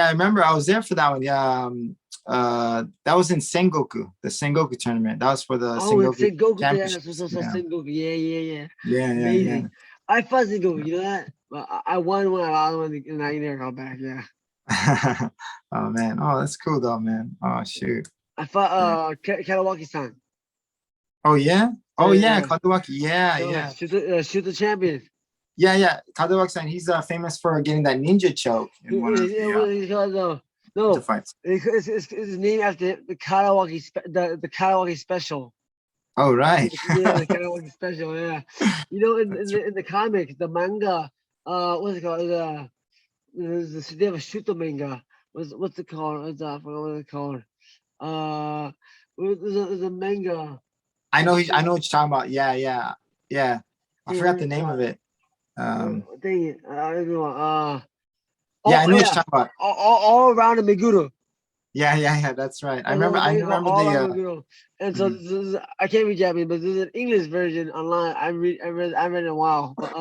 I remember I was there for that one. Yeah. That was in Sengoku, the Sengoku tournament. That was for the Sengoku. Sengoku. Yeah. Amazing. I fought Sengoku. You know that? But I won when I won, and I never got back. Yeah. Oh man. Oh, that's cool though, man. Oh shoot. I fought Kawaki-san. Oh yeah. Kadawaki. Yeah. Shoot the champion. Yeah. Kadawaki-san. He's famous for getting that ninja choke in one of the fights. It's named after the Kawaki special. Oh right. Yeah, the Kawaki special. Yeah. In the comics, the manga. What's it called? They have a shooter manga. What's it called? I forgot what it's called. There's a manga. I know what you're talking about. Yeah. I forgot the name of it. Dang it. I don't know. I know what you're talking about. All around the Meguro. Yeah, that's right. I remember the and so I can't read Japanese, but there's an English version online. I read it in a while. But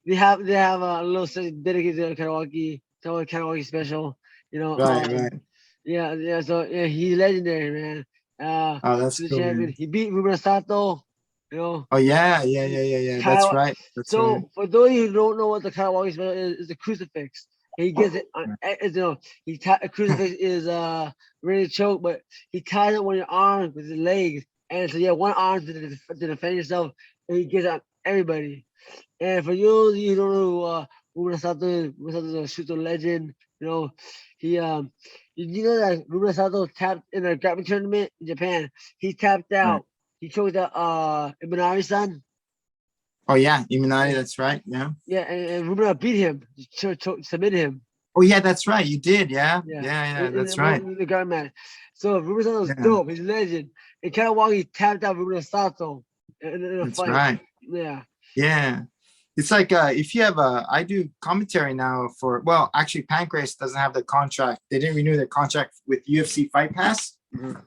they have a little section dedicated to Kawaki special. Right. Yeah. So he's legendary, man. That's cool. Champion. He beat Ruben Sato. Oh yeah. That's right. For those of you who don't know what the Kawaki special is the crucifix. He gets it. A crucifix is ready to choke, but he ties it on your arm with his legs, and so one arm to defend yourself, and he gets on everybody. And for those of you who don't know Ruben Sato is a shooter legend. He you know that Ruben Sato tapped in a grappling tournament in Japan. He tapped out. Right. He choked out Imanari-san. Oh yeah, Imanari, that's right. Yeah. Yeah, and Ruben beat him, submitted him. Oh yeah, that's right. You did, yeah. That's right. The guard match. So Ruben Sato's dope. He's a legend. And Kawaki tapped out Ruben Sato in a fight. Right. Yeah. Yeah. It's like if you have I do commentary now actually Pancrase doesn't have the contract. They didn't renew their contract with UFC Fight Pass. Mm-hmm.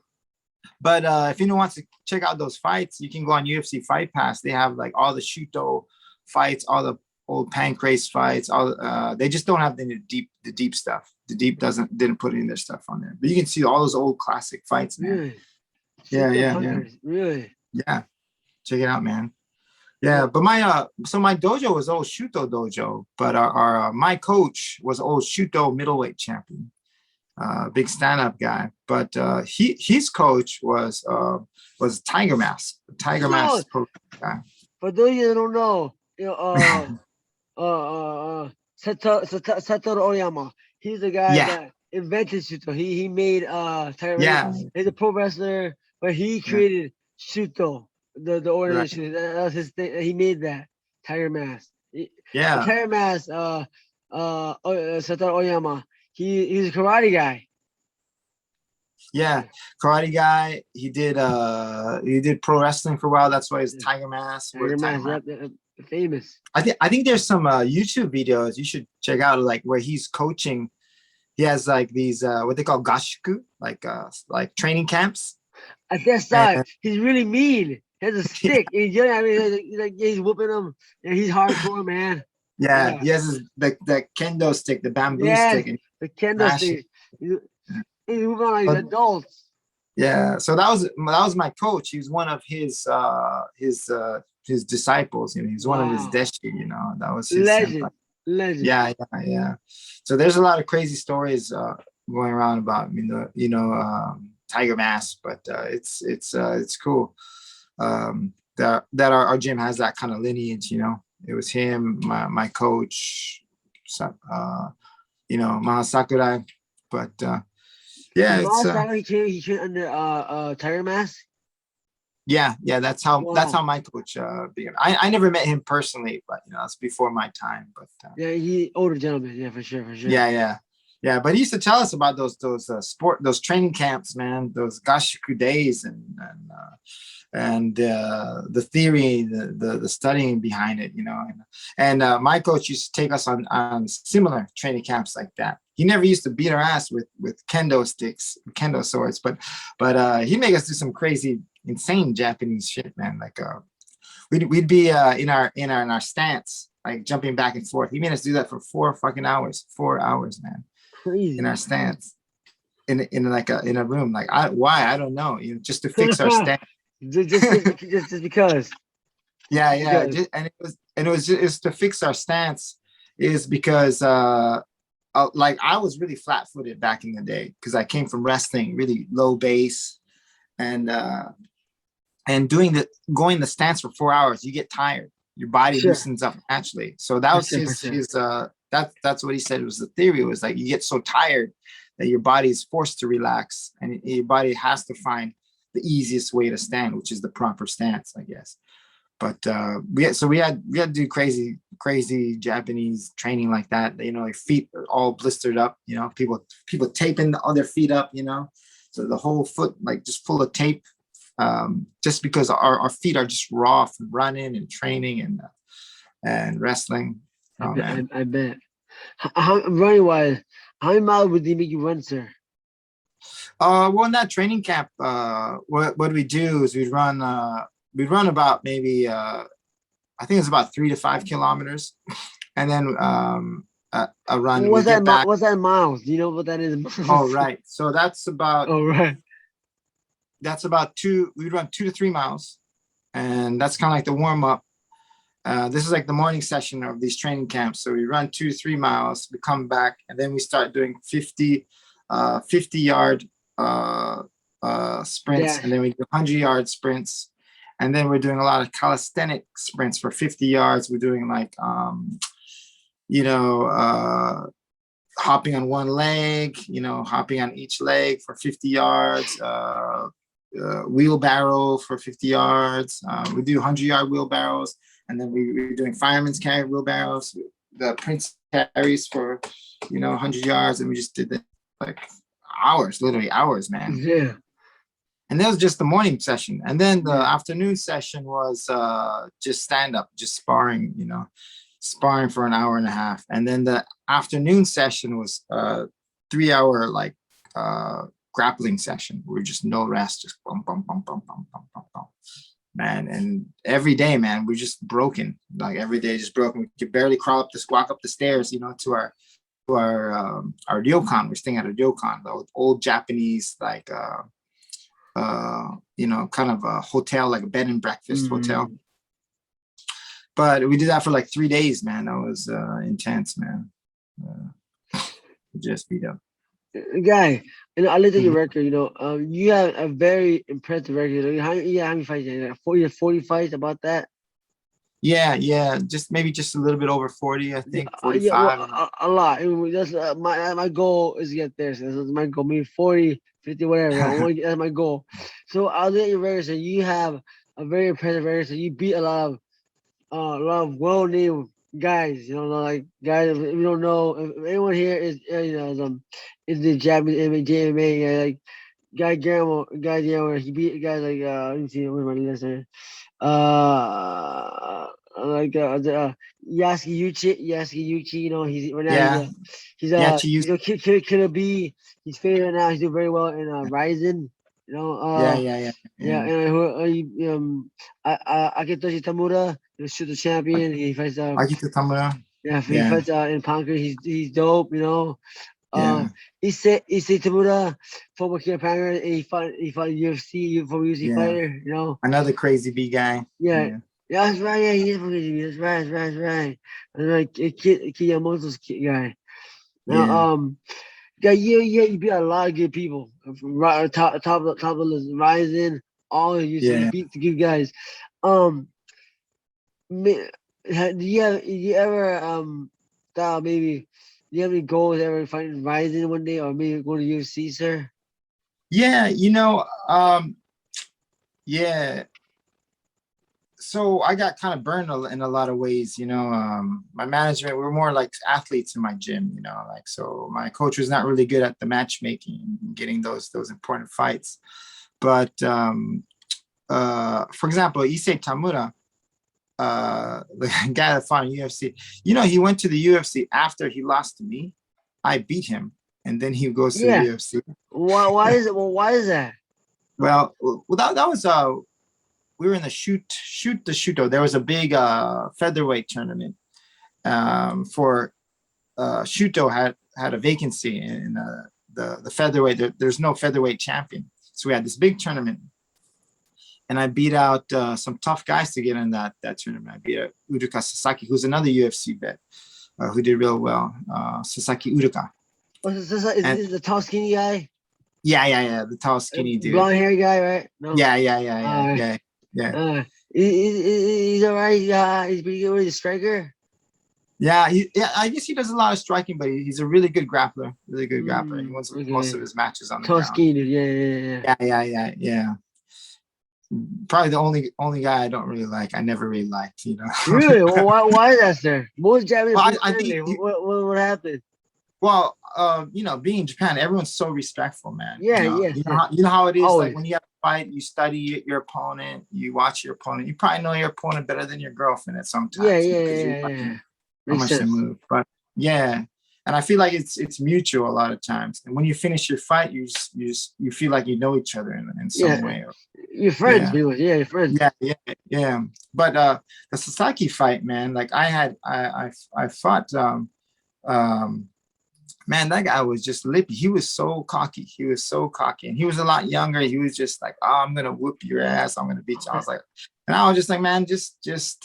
But if anyone wants to check out those fights, you can go on UFC Fight Pass. They have like all the Shuto fights, all the old Pancrase fights. They just don't have the deep stuff. The deep didn't put any of their stuff on there. But you can see all those old classic fights, man. Really? Yeah. Really? Yeah. Check it out, man. Yeah, but my dojo was old Shuto dojo, but my coach was old Shuto middleweight champion. Big stand-up guy, but his coach was Tiger Mask coach guy. For those of you that don't know, Satoru Oyama, he's the guy that invented Shuto. He made Tiger Mask. He's a pro wrestler, but he created Shuto, the organization. That was his thing. He made that Tiger Mask. Yeah, Terry Mass, Satoru Oyama. He's a karate guy. yeah. Karate guy. He did pro wrestling for a while. That's why he's Tiger Mask. We're Terry Tiger Mass, Mask. yep, famous. I think there's some YouTube videos you should check out, like where he's coaching. He has like these what they call gashiku, like training camps. I guess And that he's really mean. He has a stick. He's young. I mean, he's whooping him. And he's hardcore, man. yeah, Yeah. he has the kendo stick, the bamboo Yes, stick, and the kendo smash it. stick. He's moving on like But adults. yeah, so that was my coach. He was one of his disciples. He's one of his Wow. deshi. That was his senpai. Legend. Legend. Yeah, yeah, yeah. So there's a lot of crazy stories going around about Tiger Mask, but it's cool that our gym has that kind of lineage. It was him, my coach, Maha Sakurai, but yeah, it's Masago, he trained under Tiger Mask. yeah. That's how Wow. my coach began. I never met him personally, but that's before my time. But Yeah, he older gentleman. Yeah, for sure, for sure. yeah. But he used to tell us about those training camps, man, those gashiku days, and the theory, the studying behind it, and my coach used to take us on similar training camps like that. He never used to beat our ass with kendo sticks, kendo swords, but he made us do some crazy, insane Japanese shit, man. Like we'd be in our stance, like jumping back and forth. He made us do that for 4 hours, man, in our Crazy. stance, in a room. Like I don't know, just to fix our stance. just because. Yeah. Because. It was just to fix our stance, is because like I was really flat-footed back in the day because I came from wrestling, really low base, and going the stance for 4 hours, you get tired. Your body Sure. loosens up naturally. So that For was sure, for his sure. that's what he said was the theory, was like you get so tired that your body is forced to relax, and your body has to find the easiest way to stand, which is the proper stance, I guess. But we had to do crazy Japanese training like that. Like feet are all blistered up. People taping the other feet up. So the whole foot like just full of tape, just because our feet are just raw from running and training and wrestling. Oh man. I bet. Running wise, how many miles would they make you run, sir? Well, in that training camp, what we do is we'd run about maybe I think it's about 3 to 5 kilometers, and then a run. We get back. What's that in miles? Do you know what that is in Oh, miles? right. So Oh, right. that's about two. We run 2 to 3 miles, and that's kind of like the warm up. This is like the morning session of these training camps. So we run 2 to 3 miles, we come back, and then we start doing 50-yard sprints, Dash. and then we do 100-yard sprints, and then we're doing a lot of calisthenic sprints for 50 yards. We're doing like hopping on one leg, hopping on each leg for 50 yards, wheelbarrow for 50 yards. We do 100-yard wheelbarrows, and then we're doing fireman's carry wheelbarrows, the prince carries for 100 yards, and we just did that like hours, literally hours, man. Yeah. And that was just the morning session, and then the Yeah. afternoon session was just stand up, just sparring, sparring for an hour and a half, and then the afternoon session was 3 hour like grappling session. We're just no rest, just bum bum bum bum bum bum bum bum. Man, and every day, man, we're just broken. Like every day, just broken. We could barely walk up the stairs, to our ryokan. We're staying at a ryokan, the old Japanese like kind of a hotel, like a bed and breakfast hotel. But we did that for like 3 days, man. That was intense, man. Just beat up. Guy, I looked at your record. You have a very impressive record. How many fights? Like 40 fights. About that. Yeah. Maybe just a little bit over 40, I think. 45. Yeah, well, a lot. That's my goal is to get there. So that's my goal. Maybe 40, 50, whatever. That's my goal. So I'll look at your record. So you have a very impressive record. So you beat a lot of well-named guys, like guys, if you don't know, if anyone here is, is the Japanese JMA, like Guy Guillermo, he beat guys like, let me see, where's my list here? Like Yasuki Yuchi, he's right now Yeah, yeah, she used. Killer B, he's faded right now. He's doing very well in Ryzen, Yeah, yeah, yeah, yeah, yeah, and Akitoshi Tamura, shoot the champion. He fights Akito Tamura. yeah, he Yeah, fights in Ponker. He's dope, yeah, Issei Tamura, former King of Power, he fought UFC, former UFC yeah. fighter. Another crazy B guy. Yeah, Yeah, yeah, that's right. Yeah, he is from KGB. That's right. That's right. That's right. That's right. Kid Yamamoto's kid guy. Now, yeah, yeah, you beat a lot of good people. Right, top of the list, Ryzen, all you yeah. beat the good guys. Um, ma- do you ever thought maybe do you have any goals ever fighting Ryzen one day or maybe go to UFC, sir? Yeah, yeah. So I got kind of burned in a lot of ways, my management, we were more like athletes in my gym, like, so my coach was not really good at the matchmaking and getting those important fights. But for example, Issei Tamura, the guy that fought in UFC, he went to the UFC after he lost to me. I beat him, and then he goes to the Yeah. UFC. Why is it? Well, why is that? Well, that was we were in the shoot the shooto. There was a big featherweight tournament for Shuto had a vacancy in the featherweight. There's no featherweight champion, so we had this big tournament, and I beat out some tough guys to get in that tournament. I beat Uruka Sasaki, who's another UFC vet who did real well. Sasaki Uruka. Is this the tall skinny guy? Yeah, the tall skinny dude. Blonde hairy guy, right? No. Uh, Yeah. he's all right. He's pretty good. He's a striker. Yeah, I guess he does a lot of striking, but he's a really good grappler. Really good grappler. He wins most of Okay. his matches on the Tall ground. skinny dude. Yeah. Yeah. Probably the only guy I don't really like. I never really liked. Really? Well, why is that, sir? Most Japanese Well, people I think friendly. What happened? well, being in Japan, everyone's so respectful, man. Yeah. You know how it is. Like Always. when you have a fight, you study your opponent, you watch your opponent. You probably know your opponent better than your girlfriend at some Yeah. times because you're watching how Makes much they sense. move. But yeah, and I feel like it's mutual a lot of times. And when you finish your fight, you feel like you know each other in some Yeah. way. You're friends, Yeah, pretty much. Yeah, you're friends. yeah. But the Sasaki fight, man, like I fought um man, that guy was just lippy. He was so cocky. He was so cocky. And he was a lot younger. He was just like, oh, I'm gonna whoop your ass. I'm gonna beat you. I was like, and I was just like, man, just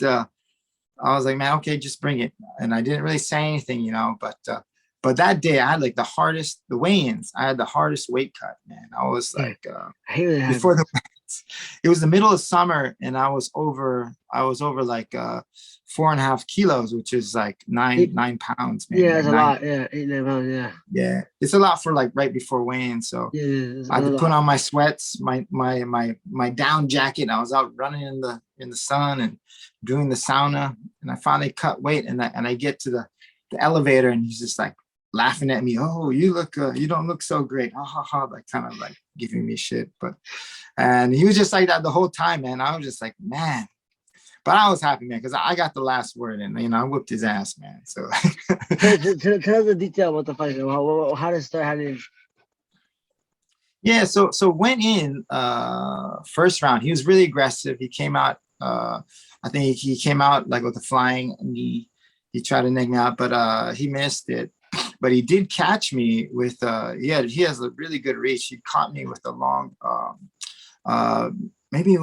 I was like, man, okay, just bring it. And I didn't really say anything, but that day I had like the weigh-ins. I had the hardest weight cut, man. I was Yeah. like, I hate when that before happens. it was the middle of summer, and I was over like 4.5 kilos, which is like nine pounds, man. Yeah, Like it's a nine. lot. Yeah, 8 9 pounds. Yeah. Yeah, it's a lot for like right before weigh-in. So Yeah, it's I a had to put lot. on my sweats, my down jacket. I was out running in the sun and doing the sauna, and I finally cut weight, and I get to the elevator, and he's just like laughing at me. Oh, you don't look so great. Ha ha ha, like kind of like giving me shit. And he was just like that the whole time, man. I was just like, man. But I was happy, man, because I got the last word, and I whipped his ass, man. So Tell us the detail about the fight. How to start? How to? yeah, so went in first round. He was really aggressive. He came out. I think he came out like with a flying knee. He tried to knock me out, but he missed it. But he did catch me with. He has a really good reach. He caught me with a long. Maybe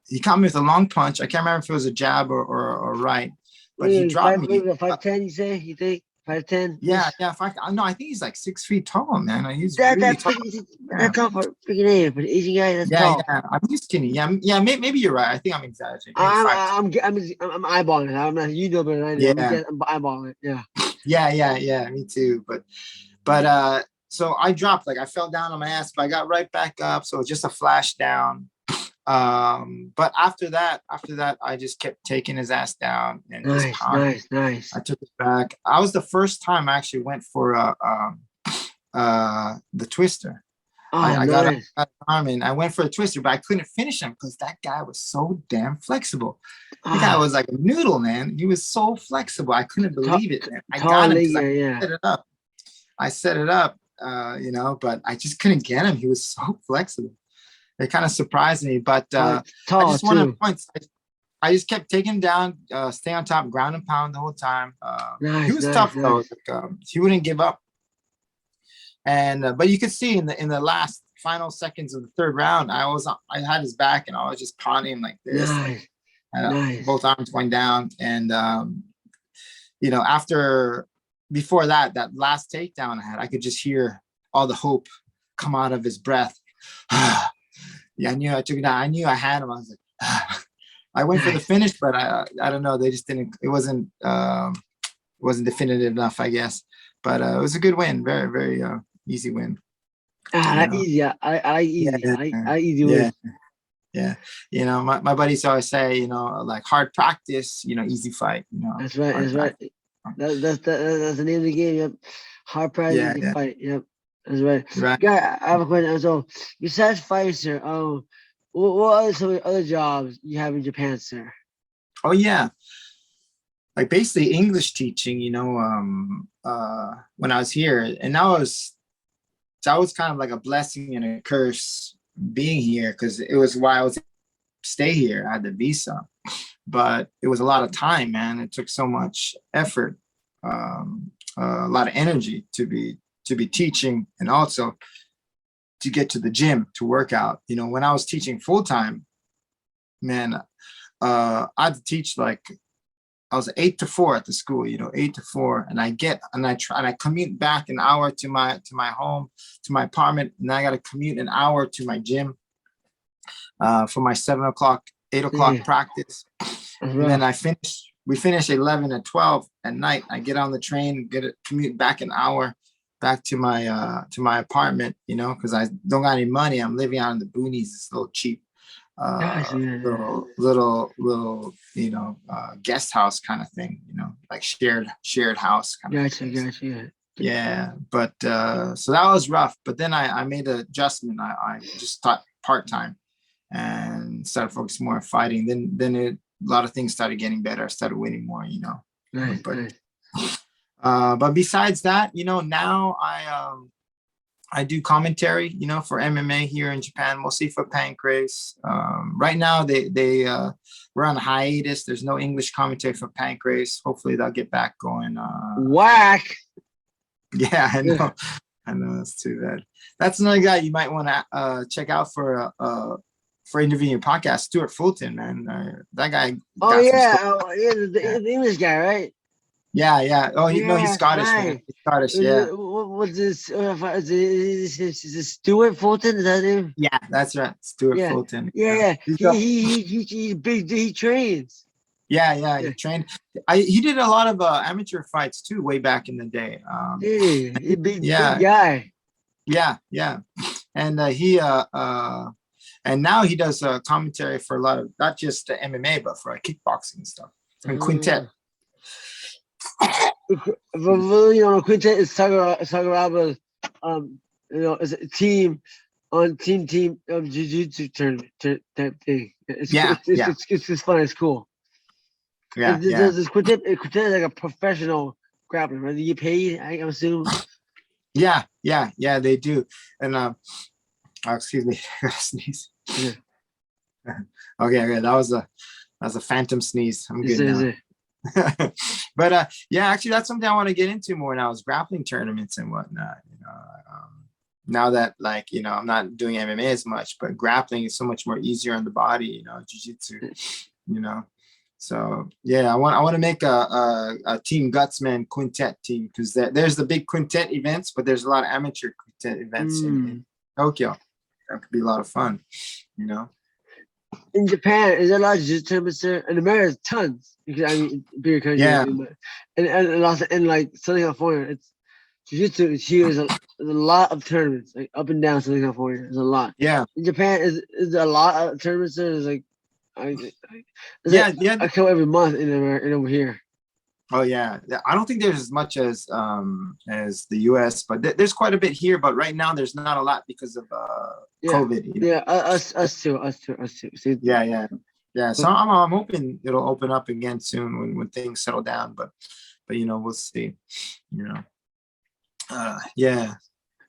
he caught me with a long punch. I can't remember if it was a jab or right, but he dropped me. Maybe 5'10", you say? You think 5'10"? Yeah. No, I think he's like 6 feet tall, man. He's That really that's tall. pretty. Yeah. That's tall for freaking Asian. For the Asian guy, that's tall. I'm just skinny. Yeah. Maybe you're right. I think I'm exaggerating. Maybe I'm 5'2". I'm eyeballing it. I'm not. You know better than I do. Yeah. I'm eyeballing it. Yeah. Yeah. Me too. But so I dropped. Like I fell down on my ass, but I got right back up. So just a flash down. But after that, I just kept taking his ass down and just Nice, pounding. nice, nice. I took it back. I was the first time I actually went for the twister. Oh, I got nice. up arm and I went for a twister, but I couldn't finish him because that guy was so damn flexible. The guy Ah, was like a noodle, man. He was so flexible. I couldn't believe it, man. I tall got him leg, because I yeah. set it up. I set it up, but I just couldn't get him. He was so flexible. It kind of surprised me, but I Tall just wanted too. points. I just kept taking him down, stay on top, ground and pound the whole time. He Nice, was nice, tough though. nice. Like, he wouldn't give up. And but you could see in the last final seconds of the third round, I had his back and I was just pounding him like this, like Nice, nice. both arms going down. And after before that last takedown I had, I could just hear all the hope come out of his breath. Yeah, I knew I took it down. I knew I had him. I was like, I went for the Nice. finish, but I don't know. They just didn't. It wasn't definitive enough, I guess. But it was a good win. Very very easy win. Ah, You that know. easy. I like Yeah, easy. I easy yeah, win. yeah. My buddies always say, like hard practice, easy fight. That's right. Hard That's right. practice. That's the name of the game. Yep. Hard prize, Yeah, easy yeah. fight. Yep. That's right. Right. Guy, I have a question. So, besides fighting, sir, what other some of the other jobs you have in Japan, sir? Oh yeah. Like basically English teaching. When I was here, and that was kind of like a blessing and a curse being here because it was why I was stay here. I had the visa, but it was a lot of time, man. It took so much effort, a lot of energy to be teaching, and also to get to the gym to work out. When I was teaching full time, man, I had to teach like I was 8 to 4 at the school, 8 to 4, and I commute back an hour to my home, to my apartment, and I got to commute an hour to my gym for my 7 o'clock, 8 o'clock Yeah, practice, that's and then rough. We finish 11 at 12 at night. I get on the train, commute back an hour back to my apartment, because I don't got any money. I'm living out in the boonies. It's a little cheap, Gotcha. Yeah. guest house kind of thing, like shared house kind of Gotcha. place. Gotcha. Yeah. Yeah, but so that was rough. But then I made an adjustment. I just taught part time and started focusing more on fighting. Then a lot of things started getting better. I started winning more. Nice. But Nice. besides that, now I do commentary, for MMA here in Japan, mostly for Pancrase. Right now, we're on hiatus. There's no English commentary for Pancrase. Hopefully, they'll get back going. Whack. Yeah, I Yeah. know. I know, it's too bad. That's another guy you might want to check out for interviewing your podcast, Stuart Fulton, man. That guy Oh got some yeah. stuff. Oh yeah. The English guy, right? Yeah, yeah. Oh, no, he's Yeah. Scottish, man. Right. He's Scottish, yeah. What's this? Is this Stuart Fulton? Is that his name? Yeah, that's right. Stuart Yeah. Fulton. Yeah. Yeah. Yeah. He's got, He's big. He trains. yeah, yeah. Yeah. He trained. He did a lot of amateur fights too, way back in the day. Yeah. He big Yeah, guy. yeah, yeah. And and now he does commentary for a lot of not just MMA, but for kickboxing and stuff. And Quintet. Quintet is Sagaraba, is a team on team jiu-jitsu tournament type thing. Yeah, yeah, It's just fun. It's cool. yeah, yeah, This Quintet is like a professional grappler, right? You get paid, I assume. yeah, yeah, yeah. They do. And excuse me, sneeze. Yeah. Okay, that was a phantom sneeze. I'm good Is now. it? But yeah, actually, that's something I want to get into more now is grappling tournaments and whatnot. Now that I'm not doing MMA as much, but grappling is so much more easier on the body. Jiu-jitsu. So yeah, I want to make a Team Gutsman Quintet team because there's the big Quintet events, but there's a lot of amateur Quintet events in Tokyo. That could be a lot of fun. In Japan, is there a lot of jiu-jitsu tournaments there? In America, tons. Because bigger country. Yeah. And also in like Southern California, Jiu-jitsu is here. There's a lot of tournaments, like up and down Southern California. There's a lot. Yeah, In Japan, is there a lot of tournaments there? There's like, it's like yeah, yeah. I come every month in over here. Oh yeah, I don't think there's as much as the U.S., but there's quite a bit here. But right now, there's not a lot because of Yeah, COVID. You know? yeah, us too. See, Yeah, yeah, yeah. So but I'm hoping it'll open up again soon when things settle down. But we'll see. You know, yeah.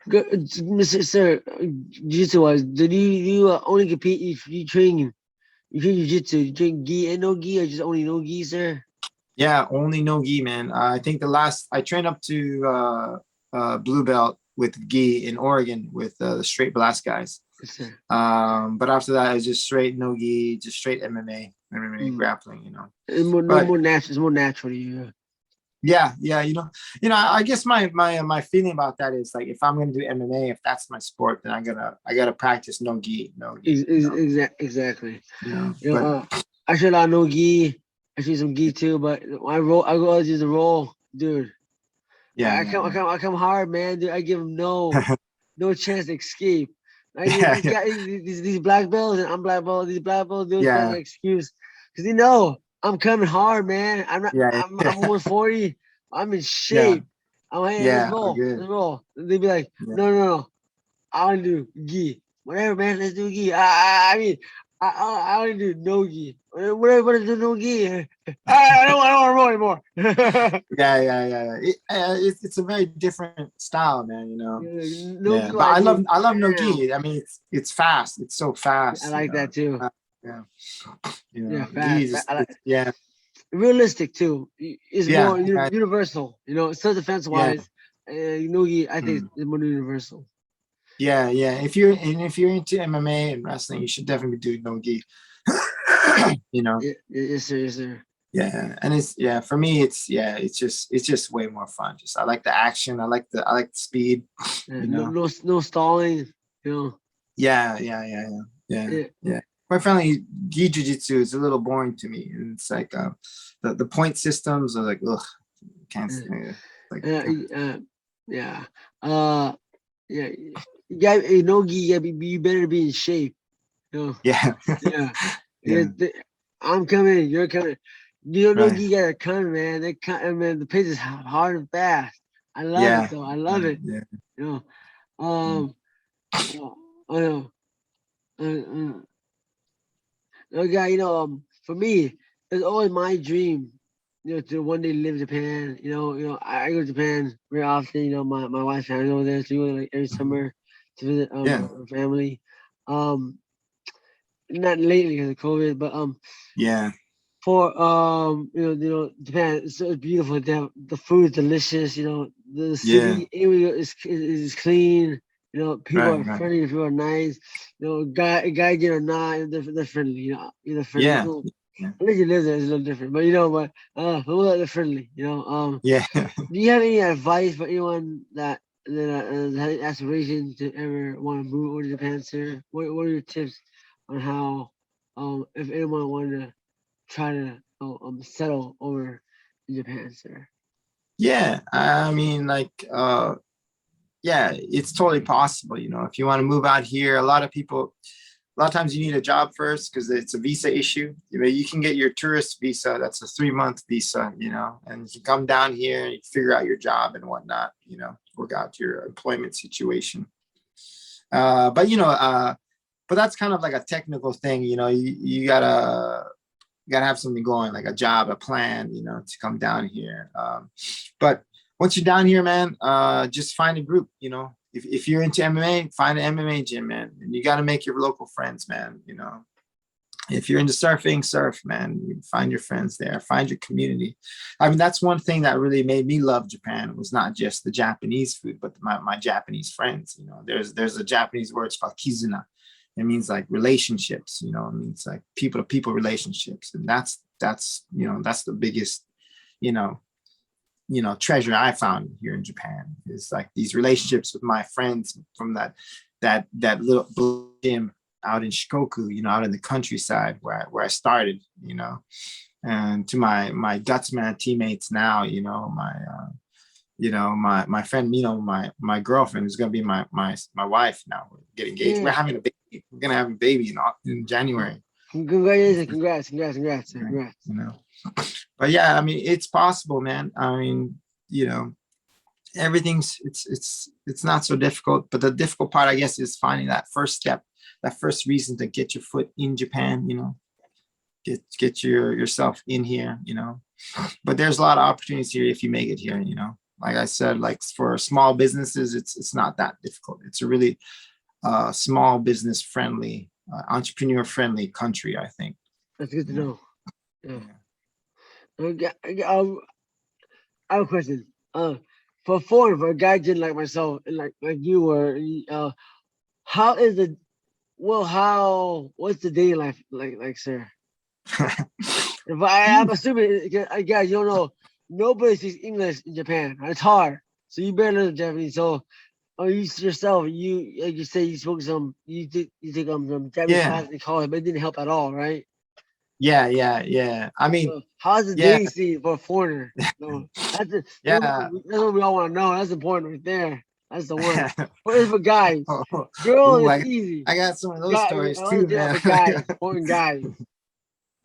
good, Mr. Sir, jiu-jitsu wise, did you only compete if you train? You train jiu-jitsu, you train gi and no gi, or just only no gi, sir? Yeah, only no gi, man. I think the last I trained up to blue belt with gi in Oregon with the straight blast guys. Yes, sir. But after that, it's just straight no gi, just straight MMA Mm. grappling. It's more, no But more natural. It's more natural to you. yeah, yeah, I guess my feeling about that is like if I'm gonna do MMA, if that's my sport, then I gotta practice no gi, no gi. Exactly. But I should not know gi. I should some gi too, but I go out use the roll, dude. yeah, yeah, I come hard, man. Dude, I give him no chance to escape. yeah, These guys, these black belts, and I'm black belt. These black belts, dude, find yeah, an excuse because I'm coming hard, man. I'm not. yeah, I'm yeah, 140. I'm in yeah, shape. I'm like, hey, yeah. Oh, good. let's roll. They'd be like, Yeah, no. I want to do gi. Whatever, man. Let's do gi. I mean, I want to do no gi. Whatever, but do no gi. I don't want to roll anymore. yeah. It's a very different style, man. No Yeah, gi but I wise, love dude. I love no Damn. gi. I mean, it's fast. It's so I fast. like that too. Yeah, Yeah, gi fast. is Like yeah, realistic too. It's yeah, more yeah, universal. Self defense yeah. wise, no gi. I think Mm. it's more universal. Yeah, yeah. If you're into MMA and wrestling, you should definitely do no gi. you know, Yeah, yes, sir. Yes, sir. yeah, and for me, it's just way more fun. Just I like the action. I like the speed. Yeah, You know. no stalling. You know. Yeah. Yeah, Yeah. Quite frankly, gi jujitsu is a little boring to me. It's like the point systems are like ugh, can't yeah, like yeah. Uh, yeah. No gi. Yeah, you better be in shape. You know. yeah Yeah. Yeah. yeah I'm coming. You're coming. You don't know right you gotta come, man. Man, the pace is hard and fast. I love it yeah though. I love it. yeah You know. mm. Uh, I know. Okay, for me, it's always my dream, to one day live in Japan. I go to Japan very often. My wife's family over there, so we go like every Mhm. summer to visit Yeah, her family. Um, not lately because of COVID, but yeah, for Japan, it's so beautiful. The food is delicious. The yeah, city area is clean. People right, are right, friendly. People are nice. Guy or not, they're friendly. They're friendly. yeah, yeah, Unless you live there, it's a little different. But they're friendly. yeah. Do you have any advice for anyone that has aspirations to ever want to move over to Japan, sir? What are your tips on how if anyone wanted to try to settle over in Japan, sir? Yeah, I mean, like, yeah, it's totally possible. If you want to move out here, a lot of times you need a job first because it's a visa issue. You can get your tourist visa. That's a 3-month visa, and you come down here and you figure out your job and whatnot, work out your employment situation. But that's kind of like a technical thing, you gotta have something going, like a job, a plan, to come down here. But once you're down here, man, just find a group. If you're into MMA, find an MMA gym, man. And you got to make your local friends, man. If you're into surfing, surf, man. You find your friends there, find your community. I mean, that's one thing that really made me love Japan was not just the Japanese food, but my Japanese friends. There's a Japanese word, it's called kizuna. It means like relationships, it means like people to people relationships. And that's the biggest, you know, treasure I found here in Japan is like these relationships with my friends from that little gym out in Shikoku, out in the countryside where I started, and to my Gutsman teammates now, you know, my friend, you know, my girlfriend is gonna be my wife now. We're getting engaged. We're Yeah. having a baby. We're gonna have a baby in January. Congratulations. Congrats, sir. Right, Congrats. you know. But yeah, I mean, it's possible, man. I mean, you know, everything's it's not so difficult. But the difficult part, I guess, is finding that first step, that first reason to get your foot in Japan. You know, get yourself in here. You know, but there's a lot of opportunities here if you make it here. You know, like I said, like for small businesses, it's not that difficult. It's a really small business friendly, entrepreneur friendly country, I think. That's good to You know? know. Yeah. Yeah. I have a question. For foreign, for a guy just like myself and like you were, how is the what's the dating life like, sir? If I'm assuming, guys, you don't know, nobody speaks English in Japan. It's hard, so you better learn Japanese. So, you yourself, you like you say, you spoke you took some Japanese Yeah, class in college, but it didn't help at all, right? yeah. I mean, So, how's the yeah, dating scene for a foreigner? No, yeah. that's what we all want to know. That's important right there. That's the one. For guys, Oh, girls, ooh, it's easy. I got some of those Guy, stories I want to too, deal man. for guys, foreign guys.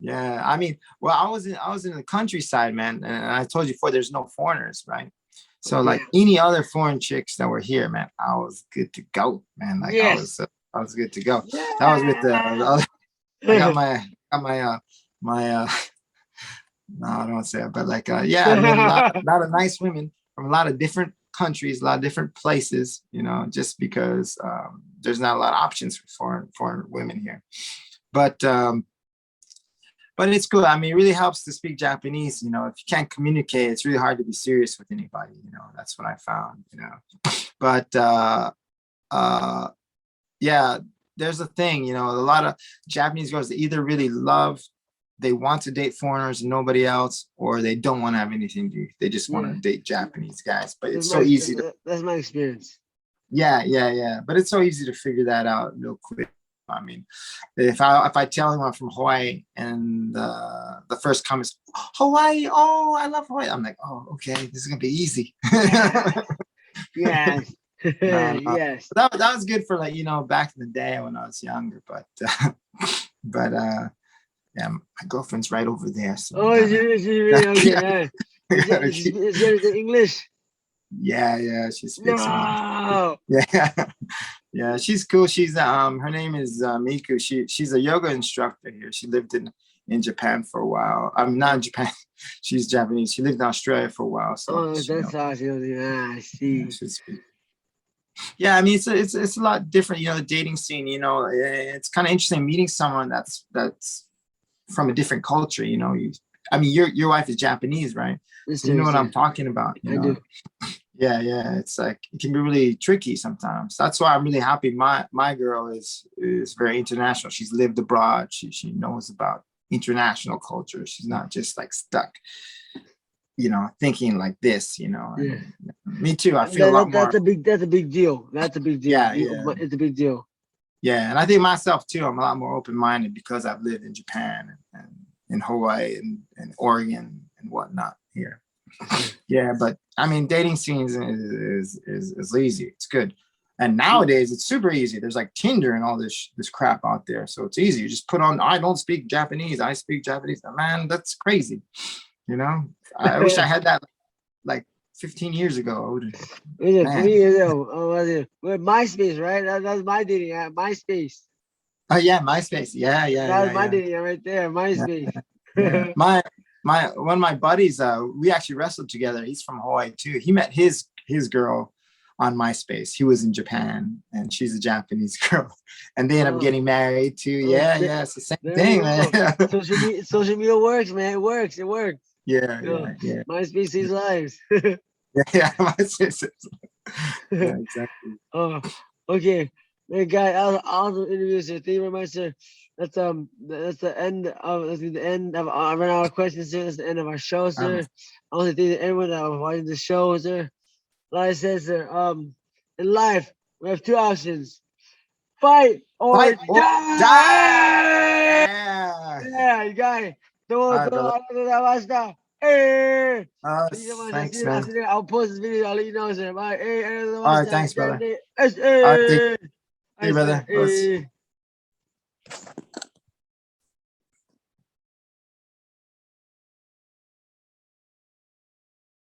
Yeah, I mean, well, I was in the countryside, man, and I told you before, there's no foreigners, right? So like Yeah, any other foreign chicks that were here, man, I was good to go, man. Like yes, I was good to go. That was with the yeah. other, I got my no, I don't want to say it, but like yeah, I met a lot of nice women from a lot of different countries, a lot of different places, you know, just because there's not a lot of options for foreign women here. But but it's good. I mean, it really helps to speak Japanese. You know, if you can't communicate, it's really hard to be serious with anybody. You know, that's what I found. You know, but uh, yeah, there's a thing. You know, a lot of Japanese girls, they either really love, they want to date foreigners and nobody else, or they don't want to have anything to do. They just want to Yeah, date Japanese guys. But that's it's my so easy to, that's my experience. yeah. But it's so easy to figure that out real quick. I mean, if I tell anyone from Hawaii and the first comment is Hawaii, oh, I love Hawaii. I'm like, oh, okay, this is gonna be easy. Yes, uh, yes. that was good for, like, you know, back in the day when I was younger. But but yeah, my girlfriend's right over there, so Oh, is she really okay? yeah, Yeah. gotta keep, Is she understand English? yeah, she speaks English. No. Yeah, yeah, she's cool. She's her name is Miku. She's a yoga instructor here. She lived in Japan for a while. I'm not in Japan. She's Japanese. She lived in Australia for a while, so Oh, she, you that's know, how she was. I yeah, see. she speaks. Yeah, I mean, it's a lot different. You know, the dating scene. You know, it's kind of interesting meeting someone that's from a different culture. You know, I mean, your wife is Japanese, right? Yes, So you sir, know yes, what I'm sir. talking about. You I know, do. yeah. It's like it can be really tricky sometimes. That's why I'm really happy. My girl is very international. She's lived abroad. She knows about international culture. She's not just like stuck, you know, thinking like this. You know, Yeah. and me too. I feel a lot more. That's a big deal. That's a big deal. Yeah. It's a big deal. Yeah, and I think myself too. I'm a lot more open minded because I've lived in Japan and in Hawaii and Oregon and whatnot here. Sure. Yeah, but I mean, dating scenes is easy. It's good, and nowadays it's super easy. There's like Tinder and all this crap out there, so it's easy. You just put on. I don't speak Japanese. I speak Japanese. Man, that's crazy. You know, I wish I had that like 15 years ago. I would, Was it for man. me? Was it with MySpace, right? That's my dating app. MySpace. Oh yeah, MySpace. That was my dating app right there. Yeah. MySpace. Yeah. My one of my buddies, we actually wrestled together. He's from Hawaii too. He met his girl on MySpace. He was in Japan and she's a Japanese girl. And they ended up Oh, getting married too. oh, Yeah, it's the same there you thing, man. go. Social media works, man. It works. It works. Yeah, You know, yeah. MySpace saves lives. Yeah, MySpace. Yeah, exactly. Oh, okay. Hey, guy, awesome interview, sir. Thank you very much, sir. That's the end of I ran out of questions, sir. That's the end of our show, Um, sir. I want to thank everyone that was watching the show, sir. Like I said, sir, in life we have two options: fight or fight or die. die. Yeah. Yeah, guy. All right, brother. どうもありがとうございました。Hey. Thanks, I'll man. see you. I'll post this video. I'll let you know, sir. Bye. Hey, All right, thanks, brother. Hey, All right, see hey. you, Hey, brother. sir. Hey.